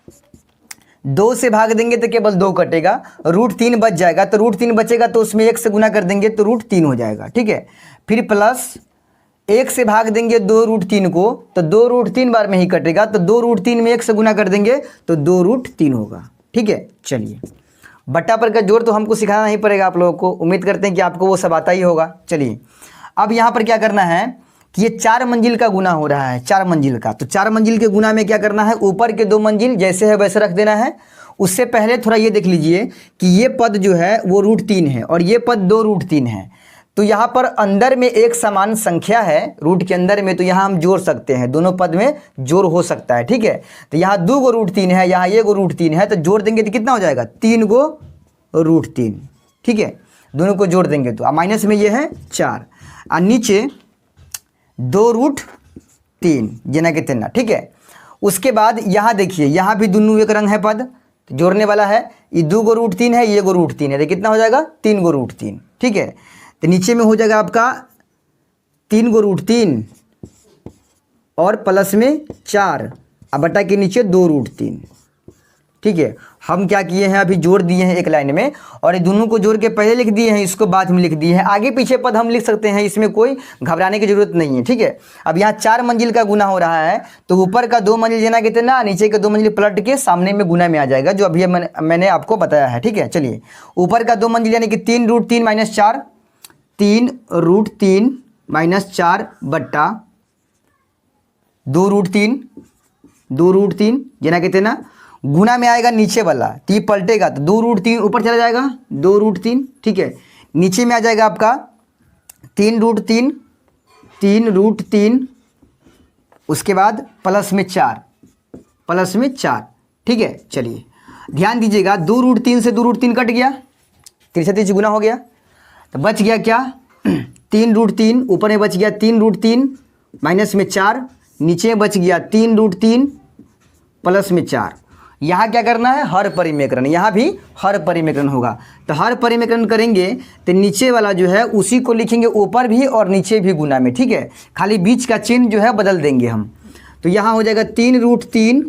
2 से भाग देंगे तो केवल 2 कटेगा, √3 बच जाएगा, तो √3 बचेगा तो उसमें 1 से गुना कर देंगे तो √3 हो जाएगा। ठीक है, फिर प्लस 1 से भाग देंगे 2√3 को, तो 2√3 बार में ही कटेगा, तो 2√3 में 1 से गुना कर देंगे तो 2√3 होगा। ठीक है। चलिए, बट्टा पर का जोड़ तो हमको सिखाना नहीं पड़ेगा आप लोगों को, उम्मीद करते हैं कि आपको वो सब आता ही होगा। चलिए, अब यहाँ पर क्या करना है कि ये 4 मंजिल का गुना हो रहा है, 4 मंजिल का। तो 4 मंजिल के गुना में क्या करना है, ऊपर के 2 मंजिल जैसे है वैसे रख देना है। उससे पहले थोड़ा ये देख लीजिए कि ये पद जो है वो √3 है और ये पद 2√3 है। तो यहाँ पर अंदर में एक समान संख्या है रूट के अंदर में, तो यहाँ हम जोड़ सकते हैं, दोनों पद में जोड़ हो सकता है, ठीक है। तो यहाँ 2 गो √3 है, यहाँ 1 गो √3 है, तो जोड़ देंगे तो कितना हो जाएगा, 3 गो √3, ठीक है। दोनों को जोड़ देंगे तो माइनस में ये है 4 और नीचे 2√3 जना के तेना, ठीक है। उसके बाद यहाँ देखिए, यहाँ भी दोनों एक रंग है पद, तो जोड़ने वाला है। ये 2 गो √3 है, ये गो √3 है, तो कितना हो जाएगा, 3 गो √3, ठीक है। तो नीचे में हो जाएगा आपका 3 गो √3 और प्लस में 4 अब बटा के नीचे 2√3, ठीक है। हम क्या किए हैं, अभी जोड़ दिए हैं एक लाइन में, और ये दोनों को जोड़ के पहले लिख दिए हैं, इसको बाद में लिख दिए हैं। आगे पीछे पद हम लिख सकते हैं, इसमें कोई घबराने की जरूरत नहीं है, ठीक है। अब यहाँ 4 मंजिल का गुना हो रहा है, तो ऊपर का 2 मंजिल जना कितना, नीचे के 2 मंजिल पलट के सामने में गुना में आ जाएगा, जो अभी मैंने आपको बताया है, ठीक है। चलिए, ऊपर का 2 मंजिल यानी कि 3√3 - 4, 3√3 - 4 बट्टा 2√3 जना कितना, गुना में आएगा नीचे वाला, तो ये पलटेगा तो 2√3 ऊपर चला जाएगा 2√3, ठीक है। नीचे में आ जाएगा आपका 3√3 उसके बाद प्लस में 4 ठीक है। चलिए, ध्यान दीजिएगा, 2√3 से 2√3 कट गया, 3 गुना हो गया, तो बच गया क्या, 3√3 ऊपर में बच गया 3√3 माइनस में 4, नीचे में बच गया 3√3 प्लस में 4। यहाँ क्या करना है, हर परिमेकरण, यहाँ भी हर परिमेकरण होगा। तो हर परिमेकरण करेंगे तो नीचे वाला जो है उसी को लिखेंगे ऊपर भी और नीचे भी गुना में, ठीक है। खाली बीच का चिन्ह जो है बदल देंगे हम। तो यहाँ हो जाएगा 3√3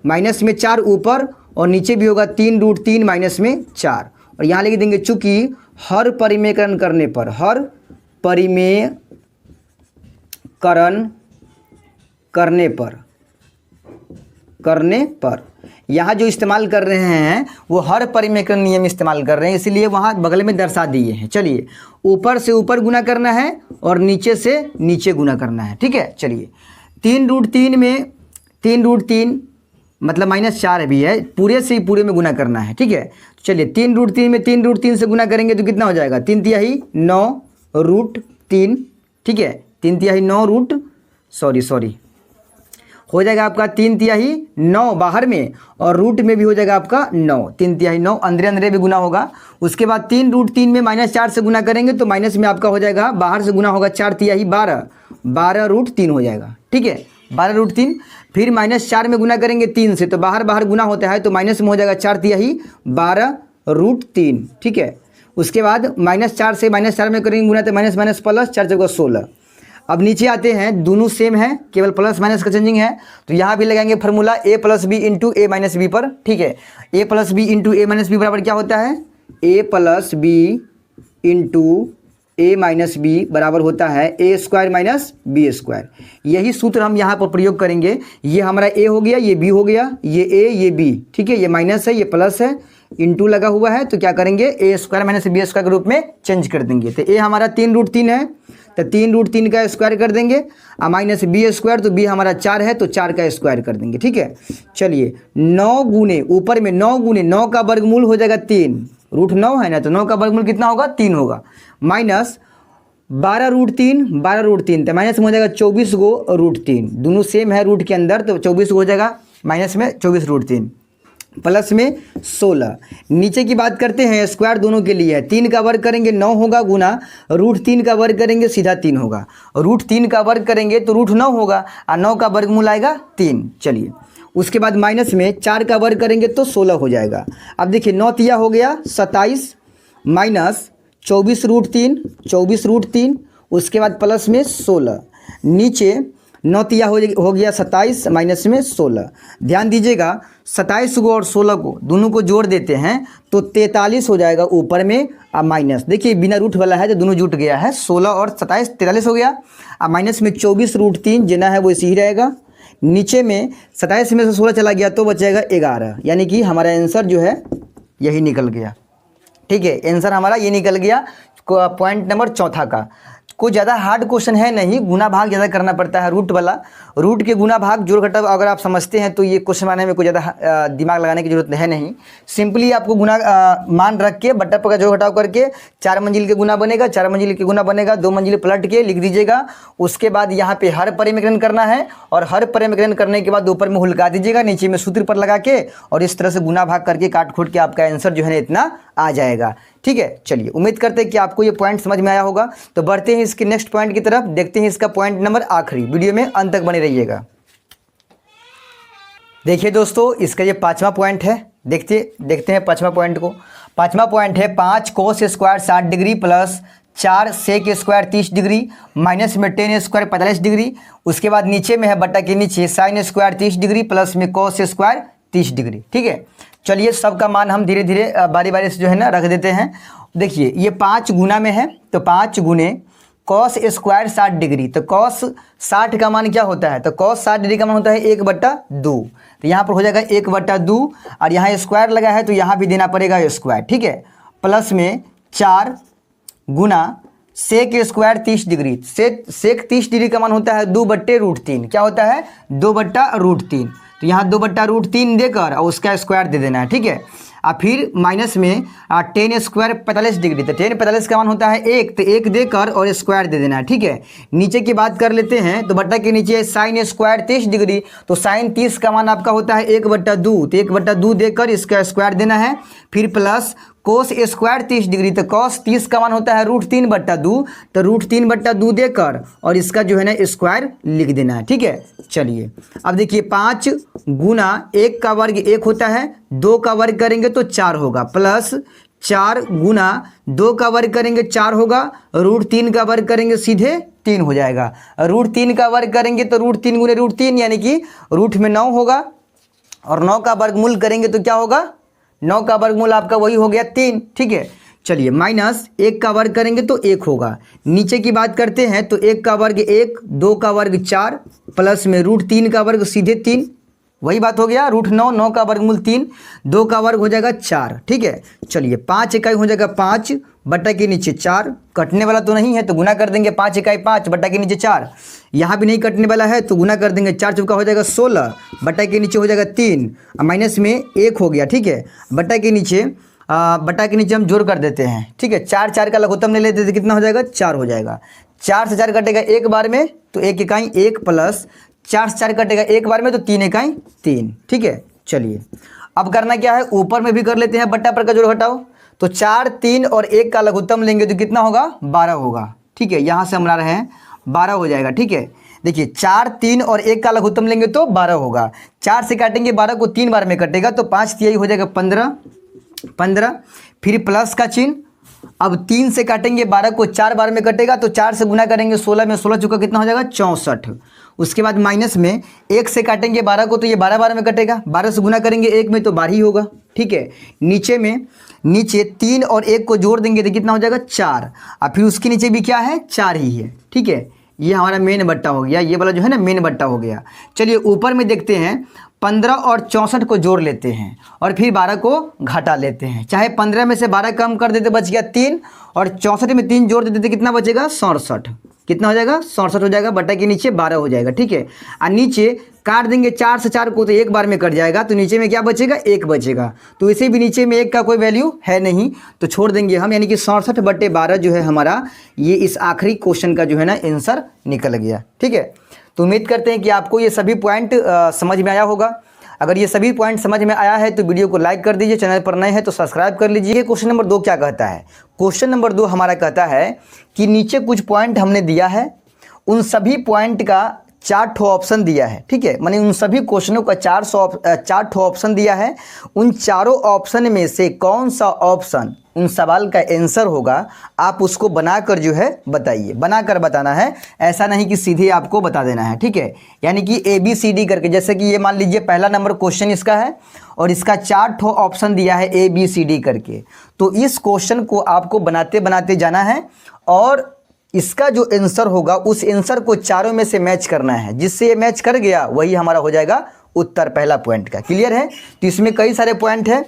माइनस में 4 ऊपर और नीचे भी होगा 3√3 माइनस में 4, और यहाँ लिख देंगे चूँकि हर परिमेकरण करने पर, हर परिमेकरण करने पर यहाँ जो इस्तेमाल कर रहे हैं वो हर परिमेकरण नियम इस्तेमाल कर रहे हैं, इसलिए वहाँ बगल में दर्शा दिए हैं। चलिए, ऊपर से ऊपर गुना करना है और नीचे से नीचे गुना करना है, ठीक है। चलिए, 3√3 में 3√3 मतलब -4 भी है, पूरे से ही पूरे में गुना करना है, ठीक है। चलिए, 3√3 में 3√3 से गुना करेंगे तो कितना हो जाएगा, 3 × 9√3, ठीक है। 3 × 9 सॉरी हो जाएगा आपका 3 × 9 बाहर में और रूट में भी हो जाएगा आपका 9, 3 × 9 अंदर भी गुना होगा। उसके बाद 3√3 में -4 से गुना करेंगे तो माइनस में आपका हो जाएगा, बाहर से गुना होगा 4 × 12√3 हो जाएगा, ठीक है, 12√3। फिर -4 में गुना करेंगे 3 से, तो बाहर गुना होता है तो माइनस में हो जाएगा 4 × 12√3, ठीक है। उसके बाद -4 से -4 में करेंगे गुना तो माइनस प्लस 4 × 16। अब नीचे आते हैं, दोनों सेम है, केवल प्लस माइनस का चेंजिंग है, तो यहाँ भी लगाएंगे formula a + b × a - b पर, ठीक है। a + b × a - b बराबर क्या होता है, a + b × a - b बराबर होता है a² - b²। यही सूत्र हम यहाँ पर प्रयोग करेंगे। ये हमारा a हो गया, ये b हो गया, ये a ये b, ठीक है, ये माइनस है ये प्लस है, इंटू लगा हुआ है, तो क्या करेंगे a² - b² के रूप में चेंज कर देंगे। तो a हमारा 3√3 है, तो 3√3 का स्क्वायर कर देंगे, और -b², तो b हमारा 4 है तो 4 का स्क्वायर कर देंगे, ठीक है। चलिए, 9 गुने ऊपर में 9 गुने 9 का वर्गमूल हो जाएगा 3, √9 है ना, तो 9 का वर्गमूल कितना होगा, 3 होगा, माइनस 12√3 तो माइनस में हो जाएगा 24 गो √3, दोनों सेम है रूट के अंदर, तो 24 हो जाएगा, माइनस में 24√3 प्लस में 16। नीचे की बात करते हैं, स्क्वायर दोनों के लिए है, 3 का वर्ग करेंगे 9 होगा, गुना √3 का वर्ग करेंगे सीधा 3 होगा, √3 का वर्ग करेंगे तो √9 होगा, और 9 का वर्गमूल आएगा 3। चलिए, उसके बाद माइनस में 4 का वर्ग करेंगे तो 16 हो जाएगा। अब देखिए, 9 तिया हो गया 27 माइनस 24√3, उसके बाद प्लस में 16, नीचे 9 तिया हो गया 27 माइनस में 16। ध्यान दीजिएगा, 27 को और 16 को दोनों को जोड़ देते हैं तो 43 हो जाएगा ऊपर में, अब माइनस देखिए बिना रूट वाला है तो दोनों जुट गया है, 16 और 27 43 हो गया, अब माइनस में 24√3 जना है वो इसी ही रहेगा, नीचे में 27 में से 16 चला गया तो बचेगा 11, यानी कि हमारा आंसर जो है यही निकल गया। ठीक है, आंसर हमारा ये निकल गया पॉइंट नंबर चौथा का। कोई ज़्यादा हार्ड क्वेश्चन है नहीं, गुना भाग ज़्यादा करना पड़ता है रूट वाला। रूट के गुना भाग जोड़ घटाव अगर आप समझते हैं तो ये क्वेश्चन बनाने में कोई ज़्यादा दिमाग लगाने की जरूरत है नहीं। सिंपली आपको गुना मान रख के बट्टा पर का जोड़ घटाव करके 4 मंजिल के गुना बनेगा, 4 मंजिल के गुना बनेगा, 2 मंजिल पलट के लिख दीजिएगा। उसके बाद यहाँ पे हर परिमेकरण करना है और हर परिमेकरण करने के बाद ऊपर में हुलका दीजिएगा, नीचे में सूत्र पर लगा के, और इस तरह से गुना भाग करके काट खोट के आपका आंसर जो है इतना आ जाएगा। ठीक है, चलिए उम्मीद करते हैं कि आपको ये पॉइंट समझ में आया होगा। तो बढ़ते हैं इसके नेक्स्ट पॉइंट की तरफ, देखते हैं इसका पॉइंट नंबर आखिरी। वीडियो में अंत तक बने रहिएगा। देखिए दोस्तों, इसका ये 5वां पॉइंट है। देखते हैं 5वां पॉइंट को। 5वां पॉइंट है 5 cos square 60 degree plus 4 sec square 30 degree minus में 10 स्क्वायर 45 डिग्री। उसके बाद नीचे में है बट्टा के नीचे साइन स्क्वायर 30 डिग्री प्लस में कोस स्क्वायर 30 डिग्री। ठीक है, चलिए सबका मान हम धीरे धीरे बारी बारी से जो है ना रख देते हैं। देखिए ये 5 गुना में है, तो 5 गुने कॉस स्क्वायर 60 डिग्री, तो कॉस 60 का मान क्या होता है, तो कॉस 60 डिग्री का मान होता है 1/2। तो यहाँ पर हो जाएगा 1/2 और यहाँ स्क्वायर लगा है तो यहाँ भी देना पड़ेगा स्क्वायर। ठीक है, प्लस में 4 गुना सेक स्क्वायर 30 डिग्री। सेक 30 डिग्री का मान होता है 2/√3। क्या होता है, 2/√3। तो यहाँ 2/√3 देकर और उसका स्क्वायर दे देना है। ठीक है, और फिर माइनस में 10 स्क्वायर 45 डिग्री, तो 10 45 का मान होता है 1, तो 1 देकर और स्क्वायर दे देना है। ठीक है, नीचे की बात कर लेते हैं, तो बट्टा के नीचे साइन स्क्वायर 30 डिग्री, तो साइन 30 का मान आपका होता है 1/2, तो 1/2 देकर इसका स्क्वायर देना है। फिर प्लस कोस स्क्वायर 30 डिग्री, तो कॉस 30 का मान होता है √3/2, तो √3/2 देकर और इसका जो है ना स्क्वायर लिख देना है। ठीक है, चलिए अब देखिए 5 गुना 1 का वर्ग 1 होता है, 2 का वर्ग करेंगे तो 4 होगा, प्लस 4 गुना 2 का वर्ग करेंगे 4 होगा, √3 का वर्ग करेंगे सीधे 3 हो जाएगा। √3 का वर्ग करेंगे तो √3 गुने √3 यानी कि रूट में 9 होगा, और 9 का वर्गमूल करेंगे तो क्या होगा, 9 का वर्गमूल आपका वही हो गया 3। ठीक है, चलिए माइनस 1 का वर्ग करेंगे तो 1 होगा। नीचे की बात करते हैं तो 1 का वर्ग 1, 2 का वर्ग 4, प्लस में √3 का वर्ग सीधे 3, वही बात हो गया √9, 9 का वर्गमूल 3, 2 का वर्ग हो जाएगा 4। ठीक है, चलिए 5 इकाई हो जाएगा 5 बट्टा के नीचे 4, कटने वाला तो नहीं है तो गुना कर देंगे 5 इकाई 5 बट्टा के नीचे 4, यहाँ भी नहीं कटने वाला है तो गुना कर देंगे 4 चौका हो जाएगा 16 बट्टा के नीचे हो जाएगा 3, माइनस में 1 हो गया। ठीक है, बट्टा के नीचे हम जोड़ कर देते हैं। ठीक है, 4 4 का लघुत्तम ले लेते तो कितना हो जाएगा, 4 हो जाएगा। 4 से 4 कटेगा एक बार में तो 1 इकाई 1, प्लस 4 से 4 कटेगा एक बार में तो 3 इकाई 3। ठीक है, चलिए अब करना क्या है, ऊपर में भी कर लेते हैं बट्टा पर का जोड़ घटाओ। तो 4 3 और 1 का लघुत्तम लेंगे तो कितना होगा, 12 होगा। ठीक है, यहाँ से हम ला रहे हैं 12 हो जाएगा। ठीक है, देखिए 4 3 और 1 का लघुत्तम लेंगे तो 12 होगा। 4 से काटेंगे 12 को 3 बार में कटेगा तो 5 तिहाई हो जाएगा 15, फिर प्लस का चिन्ह। अब 3 से काटेंगे 12 को 4 बार में कटेगा तो 4 से गुना करेंगे 16 में, 16 चौका कितना हो जाएगा 64। उसके बाद माइनस में 1 से काटेंगे 12 को तो ये 12 बार में कटेगा, 12 से गुना करेंगे 1 में तो 12 ही होगा। ठीक है, नीचे 3 और 1 को जोड़ देंगे तो कितना हो जाएगा 4, और फिर उसके नीचे भी क्या है 4 ही है। ठीक है, ये हमारा मेन बट्टा हो गया, ये वाला जो है ना मेन बट्टा हो गया। चलिए ऊपर में देखते हैं, 15 और 64 को जोड़ लेते हैं और फिर 12 को घटा लेते हैं। चाहे 15 में से 12 कम कर देते बच गया 3, और 64 में 3 जोड़ देते तो कितना बचेगा 67। कितना हो जाएगा 67 हो जाएगा, बट्टा के नीचे 12 हो जाएगा। ठीक है, और नीचे काट देंगे 4 से 4 को तो एक बार में कट जाएगा तो नीचे में क्या बचेगा 1 बचेगा। तो इसे भी नीचे में 1 का कोई वैल्यू है नहीं तो छोड़ देंगे हम, यानी कि 67/12 जो है हमारा ये इस आखिरी क्वेश्चन का जो है ना आंसर निकल गया। ठीक है, तो उम्मीद करते हैं कि आपको ये सभी पॉइंट समझ में आया होगा। अगर ये सभी पॉइंट समझ में आया है तो वीडियो को लाइक कर दीजिए, चैनल पर नए हैं तो सब्सक्राइब कर लीजिए। क्वेश्चन नंबर 2 क्या कहता है, क्वेश्चन नंबर 2 हमारा कहता है कि नीचे कुछ पॉइंट हमने दिया है, उन सभी पॉइंट का 4 ठो ऑप्शन दिया है। ठीक है, माने उन सभी क्वेश्चनों का 4 ठो ऑप्शन दिया है। उन चारों ऑप्शन में से कौन सा ऑप्शन उन सवाल का आंसर होगा आप उसको बनाकर जो है बताइए, बनाकर बताना है, ऐसा नहीं कि सीधे आपको बता देना है। ठीक है, यानी कि ABCD करके, जैसे कि ये मान लीजिए पहला नंबर क्वेश्चन इसका है और इसका 4 ठो ऑप्शन दिया है ABCD करके, तो इस क्वेश्चन को आपको बनाते बनाते जाना है और इसका जो आंसर होगा उस आंसर को चारों में से मैच करना है, जिससे ये मैच कर गया वही हमारा हो जाएगा उत्तर पहला पॉइंट का। क्लियर है? तो इसमें कई सारे पॉइंट हैं,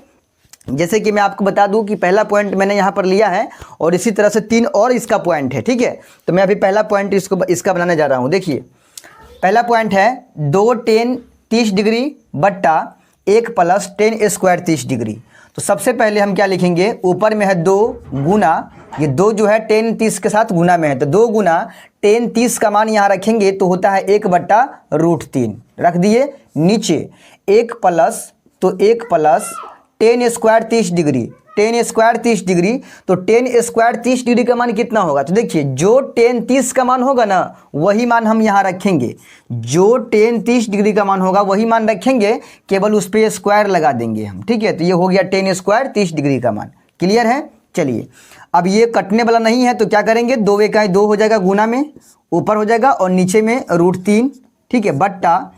जैसे कि मैं आपको बता दूं कि पहला पॉइंट मैंने यहाँ पर लिया है और इसी तरह से 3 और इसका पॉइंट है। ठीक है, तो मैं अभी पहला पॉइंट इसका बनाने जा रहा हूँ। देखिए पहला पॉइंट है 2 tan 30 डिग्री बट्टा 1 + tan स्क्वायर 30 डिग्री। तो सबसे पहले हम क्या लिखेंगे, ऊपर में है 2 गुना, ये 2 जो है tan 30 के साथ गुना में है, तो 2 गुना tan 30 का मान यहाँ रखेंगे तो होता है 1/√3 रख दिए। नीचे 1 प्लस, तो 1 plus tan square 30 degree, tan square 30 degree, तो tan स्क्वायर 30 डिग्री का मान कितना होगा, तो देखिए जो tan 30 का मान होगा ना वही मान हम यहाँ रखेंगे, जो tan 30 डिग्री का मान होगा वही मान रखेंगे, केवल उस पर स्क्वायर लगा देंगे हम। ठीक है, तो ये हो गया tan स्क्वायर 30 डिग्री का मान। क्लियर है? चलिए अब ये कटने वाला नहीं है तो क्या करेंगे, 2 × 2 हो जाएगा, गुना में ऊपर हो जाएगा और नीचे में √3। ठीक है, बट्टा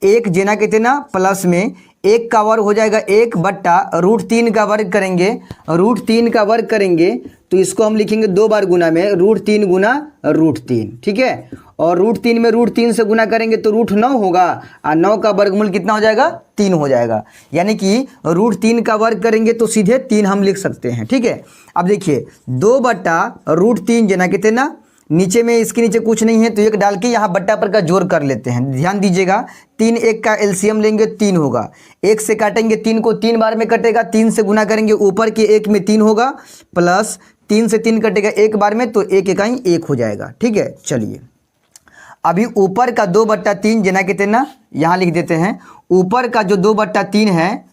1 जेना कितना प्लस में 1 का वर्ग हो जाएगा, 1 बट्टा √3 का वर्ग करेंगे, √3 का वर्ग करेंगे तो इसको हम लिखेंगे 2 बार गुना में, √3 गुना √3। ठीक है, और √3 में √3 से गुना करेंगे तो √9 होगा और 9 का वर्गमूल कितना हो जाएगा, 3 हो जाएगा। यानी कि √3 का वर्ग करेंगे तो सीधे 3 हम लिख सकते हैं। ठीक है, अब देखिए 2 बट्टा √3 जना कितना, नीचे में इसके नीचे कुछ नहीं है तो 1 डाल के यहाँ बट्टा पर का जोड़ कर लेते हैं। ध्यान दीजिएगा 3 1 का एलसीएम लेंगे 3 होगा, 1 से काटेंगे 3 को 3 बार में कटेगा, 3 से गुना करेंगे ऊपर के 1 में 3 होगा, प्लस 3 से 3 कटेगा 1 बार में तो 1 इकाई 1 हो जाएगा। ठीक है, चलिए अभी ऊपर का 2/3 जना कितना यहाँ लिख देते हैं, ऊपर का जो 2/3 है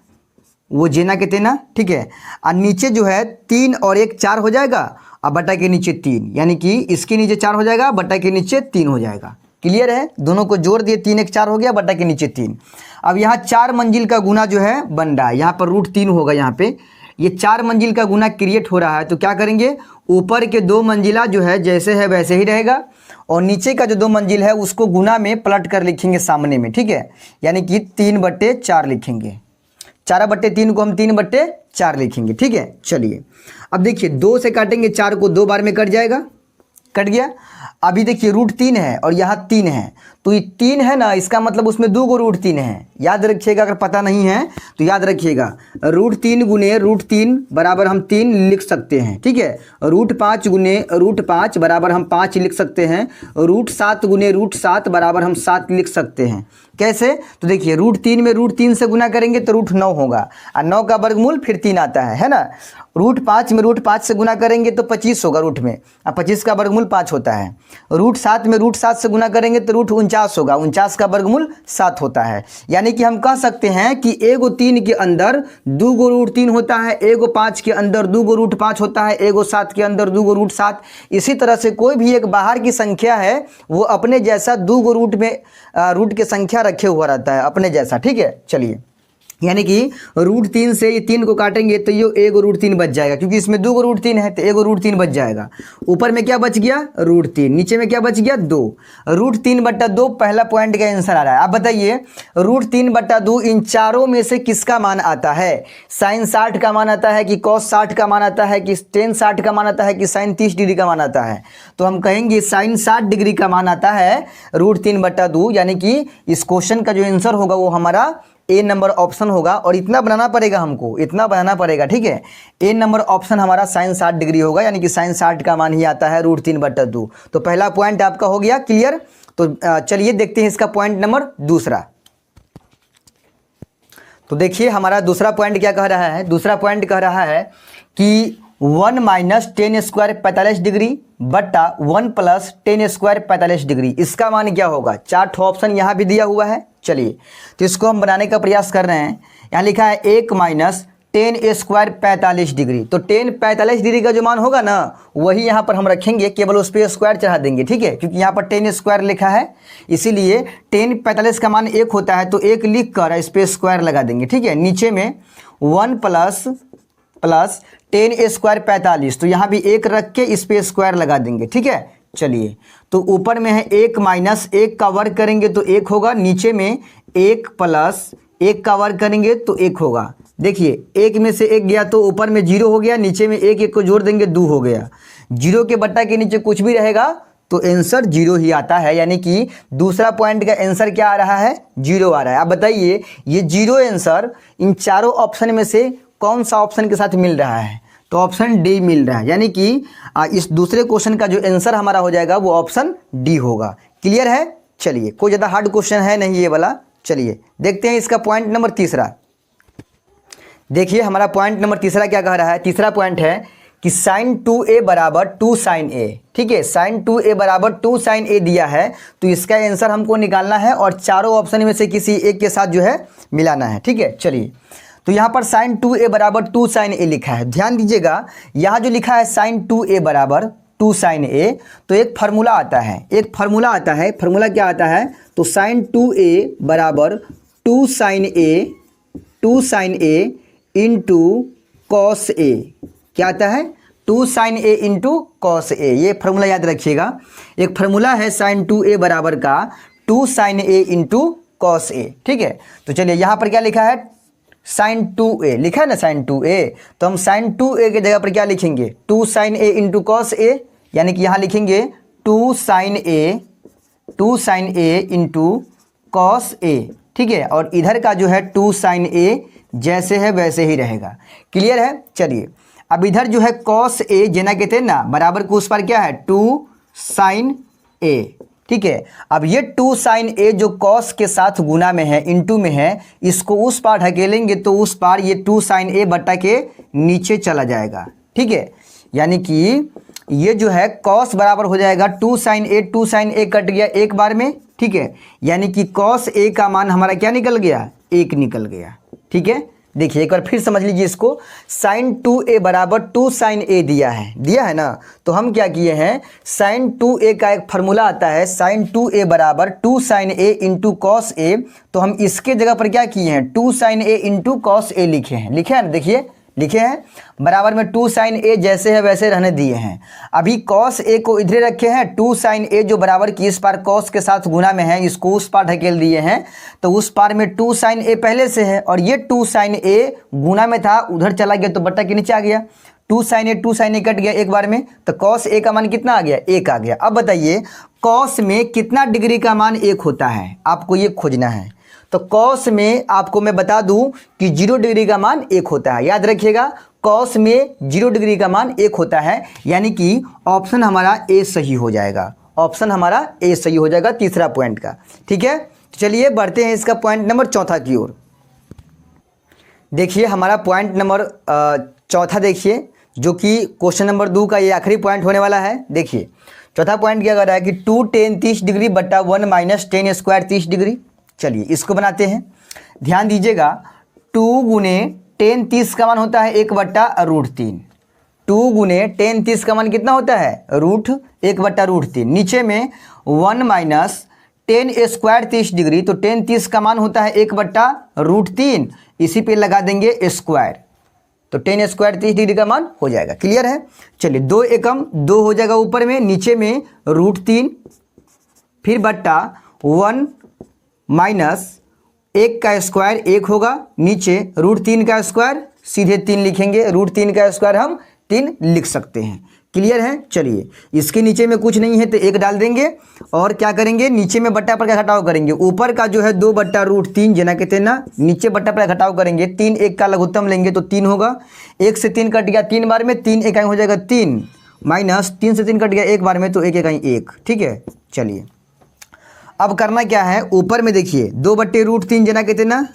वो जेना कितना। ठीक है, और नीचे जो है 3 और 1 4 हो जाएगा और बट्टा के नीचे 3, यानी कि इसके नीचे 4 हो जाएगा, बट्टा के नीचे 3 हो जाएगा। क्लियर है? दोनों को जोड़ दिए, 3 1 4 हो गया, बट्टा के नीचे 3। अब यहाँ 4 मंजिल का गुना जो है बन रहा है, यहाँ पर √3 होगा, यहाँ पे ये 4 मंजिल का गुना क्रिएट हो रहा है तो क्या करेंगे, ऊपर के 2 मंजिला जो है जैसे है वैसे ही रहेगा और नीचे का जो 2 मंजिल है उसको गुना में पलट कर लिखेंगे सामने में। ठीक है, यानी कि 3/4 लिखेंगे, 4/3 को हम 3/4 लिखेंगे। ठीक है, चलिए अब देखिए 2 से काटेंगे 4 को 2 बार में कट जाएगा, कट गया। अभी देखिए √3 है और यहाँ 3 है, तो ये 3 है ना, इसका मतलब उसमें 2 गो √3 है। याद रखिएगा, अगर पता नहीं है तो याद रखिएगा, √3 गुने √3 बराबर हम 3 लिख सकते हैं। ठीक है, √5 गुने √5 बराबर हम 5 लिख सकते हैं, √7 गुने √7 बराबर हम 7 लिख सकते हैं। कैसे, तो देखिए √3 में √3 से गुना करेंगे तो √9 होगा और 9 का वर्गमूल फिर 3 आता है ना। √5 में √5 से गुना करेंगे तो 25 होगा रूट में, और 25 का वर्गमूल 5 होता है। √7 में √7 से गुना करेंगे तो √49 होगा, 49 का वर्गमूल 7 होता है। यानी कि हम कह सकते हैं कि एगो 3 के अंदर 2 गो √3 होता है, एगो 5 के अंदर 2 गो √5 होता है, एगो 7 के अंदर 2 गो √7। इसी तरह से कोई भी एक बाहर की संख्या है वो अपने जैसा 2 गो रूट की संख्या रखे हुआ रहता है अपने जैसा। ठीक है, चलिए यानी कि √3 से ये 3 को काटेंगे तो ये एगो √3 बच जाएगा, क्योंकि इसमें 2 गो √3 है तो एगो √3 बच जाएगा। ऊपर में क्या बच गया, √3, नीचे में क्या बच गया, 2। √3/2 पहला पॉइंट का आंसर आ रहा है। आप बताइए √3/2 इन चारों में से किसका मान आता है, sin 60 का मान आता है कि cos 60 का मान आता है कि tan 60 का मान आता है कि sin 30 डिग्री का मान आता है, तो हम कहेंगे sin 60 डिग्री का मान आता है √3/2। यानी कि इस क्वेश्चन का जो आंसर होगा वो हमारा ए नंबर ऑप्शन होगा। और इतना बनाना पड़ेगा हमको, इतना बनाना पड़ेगा। ठीक है, ए नंबर ऑप्शन हमारा sin 60 डिग्री होगा, यानी कि sin 60 का मान ही आता है √3/2। तो पहला पॉइंट आपका हो गया क्लियर। तो चलिए देखते हैं इसका पॉइंट नंबर दूसरा। तो देखिए हमारा दूसरा पॉइंट क्या कह रहा है, दूसरा पॉइंट कह रहा है कि 1 - tan स्क्वायर 45 डिग्री बट्टा 1 + tan स्क्वायर 45 डिग्री, इसका मान क्या होगा। 4 ऑप्शन यहाँ भी दिया हुआ है। चलिए तो इसको हम बनाने का प्रयास कर रहे हैं। यहाँ लिखा है 1 - tan स्क्वायर 45 डिग्री, तो tan 45 डिग्री का जो मान होगा ना वही यहाँ पर हम रखेंगे, केवल उस पर स्क्वायर चढ़ा देंगे। ठीक है, क्योंकि यहाँ पर tan स्क्वायर लिखा है इसीलिए tan 45 का मान 1 होता है तो 1 लिख कर इस पर स्क्वायर लगा देंगे। ठीक है, नीचे में 1 प्लस tan स्क्वायर 45, तो यहाँ भी 1 रख के इस पर स्क्वायर लगा देंगे। ठीक है, चलिए तो ऊपर में है 1 - 1 का वर्ग करेंगे तो 1 होगा, नीचे में 1 + 1 का वर्ग करेंगे तो 1 होगा। देखिए एक में से एक गया तो ऊपर में 0 हो गया, नीचे में एक एक को जोड़ देंगे 2 हो गया। 0 के बट्टा के नीचे कुछ भी रहेगा तो आंसर 0 ही आता है, यानी कि दूसरा पॉइंट का आंसर क्या आ रहा है, 0 आ रहा है। अब बताइए ये 0 आंसर इन चारों ऑप्शन में से कौन सा ऑप्शन के साथ मिल रहा है, तो ऑप्शन डी मिल रहा है, यानी कि इस दूसरे क्वेश्चन का जो आंसर हमारा हो जाएगा वो ऑप्शन डी होगा। क्लियर है? चलिए कोई ज़्यादा हार्ड क्वेश्चन है नहीं ये वाला। चलिए देखते हैं इसका पॉइंट नंबर तीसरा। देखिए हमारा पॉइंट नंबर तीसरा क्या कह रहा है। तीसरा पॉइंट है कि sin 2a बराबर 2 sin a। ठीक है, sin 2a बराबर 2 sin a दिया है, तो इसका आंसर हमको निकालना है और चारों ऑप्शन में से किसी एक के साथ जो है मिलाना है। ठीक है, चलिए तो यहाँ पर sin 2a बराबर 2 sin a लिखा है। ध्यान दीजिएगा यहाँ जो लिखा है sin 2a बराबर 2 sin a, तो एक फार्मूला आता है, एक फार्मूला आता है। फार्मूला क्या आता है, तो sin 2a बराबर 2 sin a into cos a, क्या आता है, 2 sin a into cos a। ये फार्मूला याद रखिएगा, एक फार्मूला है sin 2a बराबर का 2 sin a into cos a। ठीक है, तो चलिए यहाँ पर क्या लिखा है, sin 2a लिखा है ना, sin 2a, तो हम sin 2a के जगह पर क्या लिखेंगे, 2 sin a into cos a, यानी कि यहाँ लिखेंगे 2 sin a into cos a। ठीक है, और इधर का जो है 2 sin a जैसे है वैसे ही रहेगा। क्लियर है? चलिए अब इधर जो है cos a जेना कहते हैं ना, बराबर को उस पर क्या है 2 sin a। ठीक है, अब ये 2 sin a जो cos के साथ गुना में है, इनटू में है, इसको उस पार ढकेलेंगे तो उस पार ये 2 sin a बटा के नीचे चला जाएगा। ठीक है, यानी कि ये जो है cos बराबर हो जाएगा 2 sin a कट गया एक बार में। ठीक है, यानी कि cos a का मान हमारा क्या निकल गया, 1 निकल गया। ठीक है, देखिए एक बार फिर समझ लीजिए इसको, sin 2a बराबर 2 sin a दिया है ना, तो हम क्या किए हैं, sin 2a का एक फार्मूला आता है sin 2a बराबर 2 sin a into cos a, तो हम इसके जगह पर क्या किए हैं, 2 sin a into cos a लिखे हैं ना, देखिए लिखे हैं, बराबर में 2 sin a जैसे है वैसे रहने दिए हैं। अभी cos a को इधर रखे हैं, 2 sin a जो बराबर की इस पार cos के साथ गुना में है, इसको उस पार ढकेल दिए हैं, तो उस पार में 2 sin a पहले से है और ये 2 sin a गुना में था, उधर चला गया तो बट्टा के नीचे आ गया। 2 sin a कट गया एक बार में, तो cos a का मान कितना आ गया, 1 आ गया। अब बताइए cos में कितना डिग्री का मान 1 होता है, आपको ये खोजना है। तो cos में आपको मैं बता दूं कि 0 डिग्री का मान 1 होता है, याद रखिएगा cos में 0 डिग्री का मान 1 होता है, यानी कि ऑप्शन हमारा ए सही हो जाएगा, ऑप्शन हमारा ए सही हो जाएगा तीसरा पॉइंट का। ठीक है, चलिए बढ़ते हैं इसका पॉइंट नंबर चौथा की ओर। देखिए हमारा पॉइंट नंबर चौथा देखिए, जो कि क्वेश्चन नंबर 2 का ये आखिरी पॉइंट होने वाला है। देखिए चौथा पॉइंट क्या कर रहा है कि 2 tan 30 डिग्री बट्टा 1 माइनस tan स्क्वायर 30 डिग्री। चलिए इसको बनाते हैं, ध्यान दीजिएगा 2 गुने tan 30 का मान होता है 1 बट्टा √3। 2 गुने tan 30 का मान कितना होता है, √1 बट्टा √3। नीचे में 1 माइनस tan स्क्वायर 30 डिग्री, तो tan 30 का मान होता है 1 बट्टा √3, इसी पे लगा देंगे स्क्वायर, तो tan स्क्वायर 30 डिग्री का मान हो जाएगा। क्लियर है? चलिए 2 एकम 2 हो जाएगा ऊपर में, नीचे में √3, फिर बट्टा 1 माइनस 1 का स्क्वायर 1 होगा, नीचे √3 का स्क्वायर, सीधे 3 लिखेंगे, √3 का स्क्वायर हम 3 लिख सकते हैं। क्लियर है? चलिए इसके नीचे में कुछ नहीं है तो 1 डाल देंगे और क्या करेंगे, नीचे में बट्टा पर का घटाव करेंगे, ऊपर का जो है 2 बट्टा √3 जना कहते हैं ना, नीचे बट्टा पर घटाव करेंगे, 3 1 का लघुत्तम लेंगे तो 3 होगा, 1 से 3 कट गया 3 बार में, 3 इकाई हो जाएगा 3, माइनस 3 से 3 कट गया 1 बार में, तो 1 इकाई 1। ठीक है, चलिए अब करना क्या है, ऊपर में देखिए 2 बट्टे √3 जना कहते ना,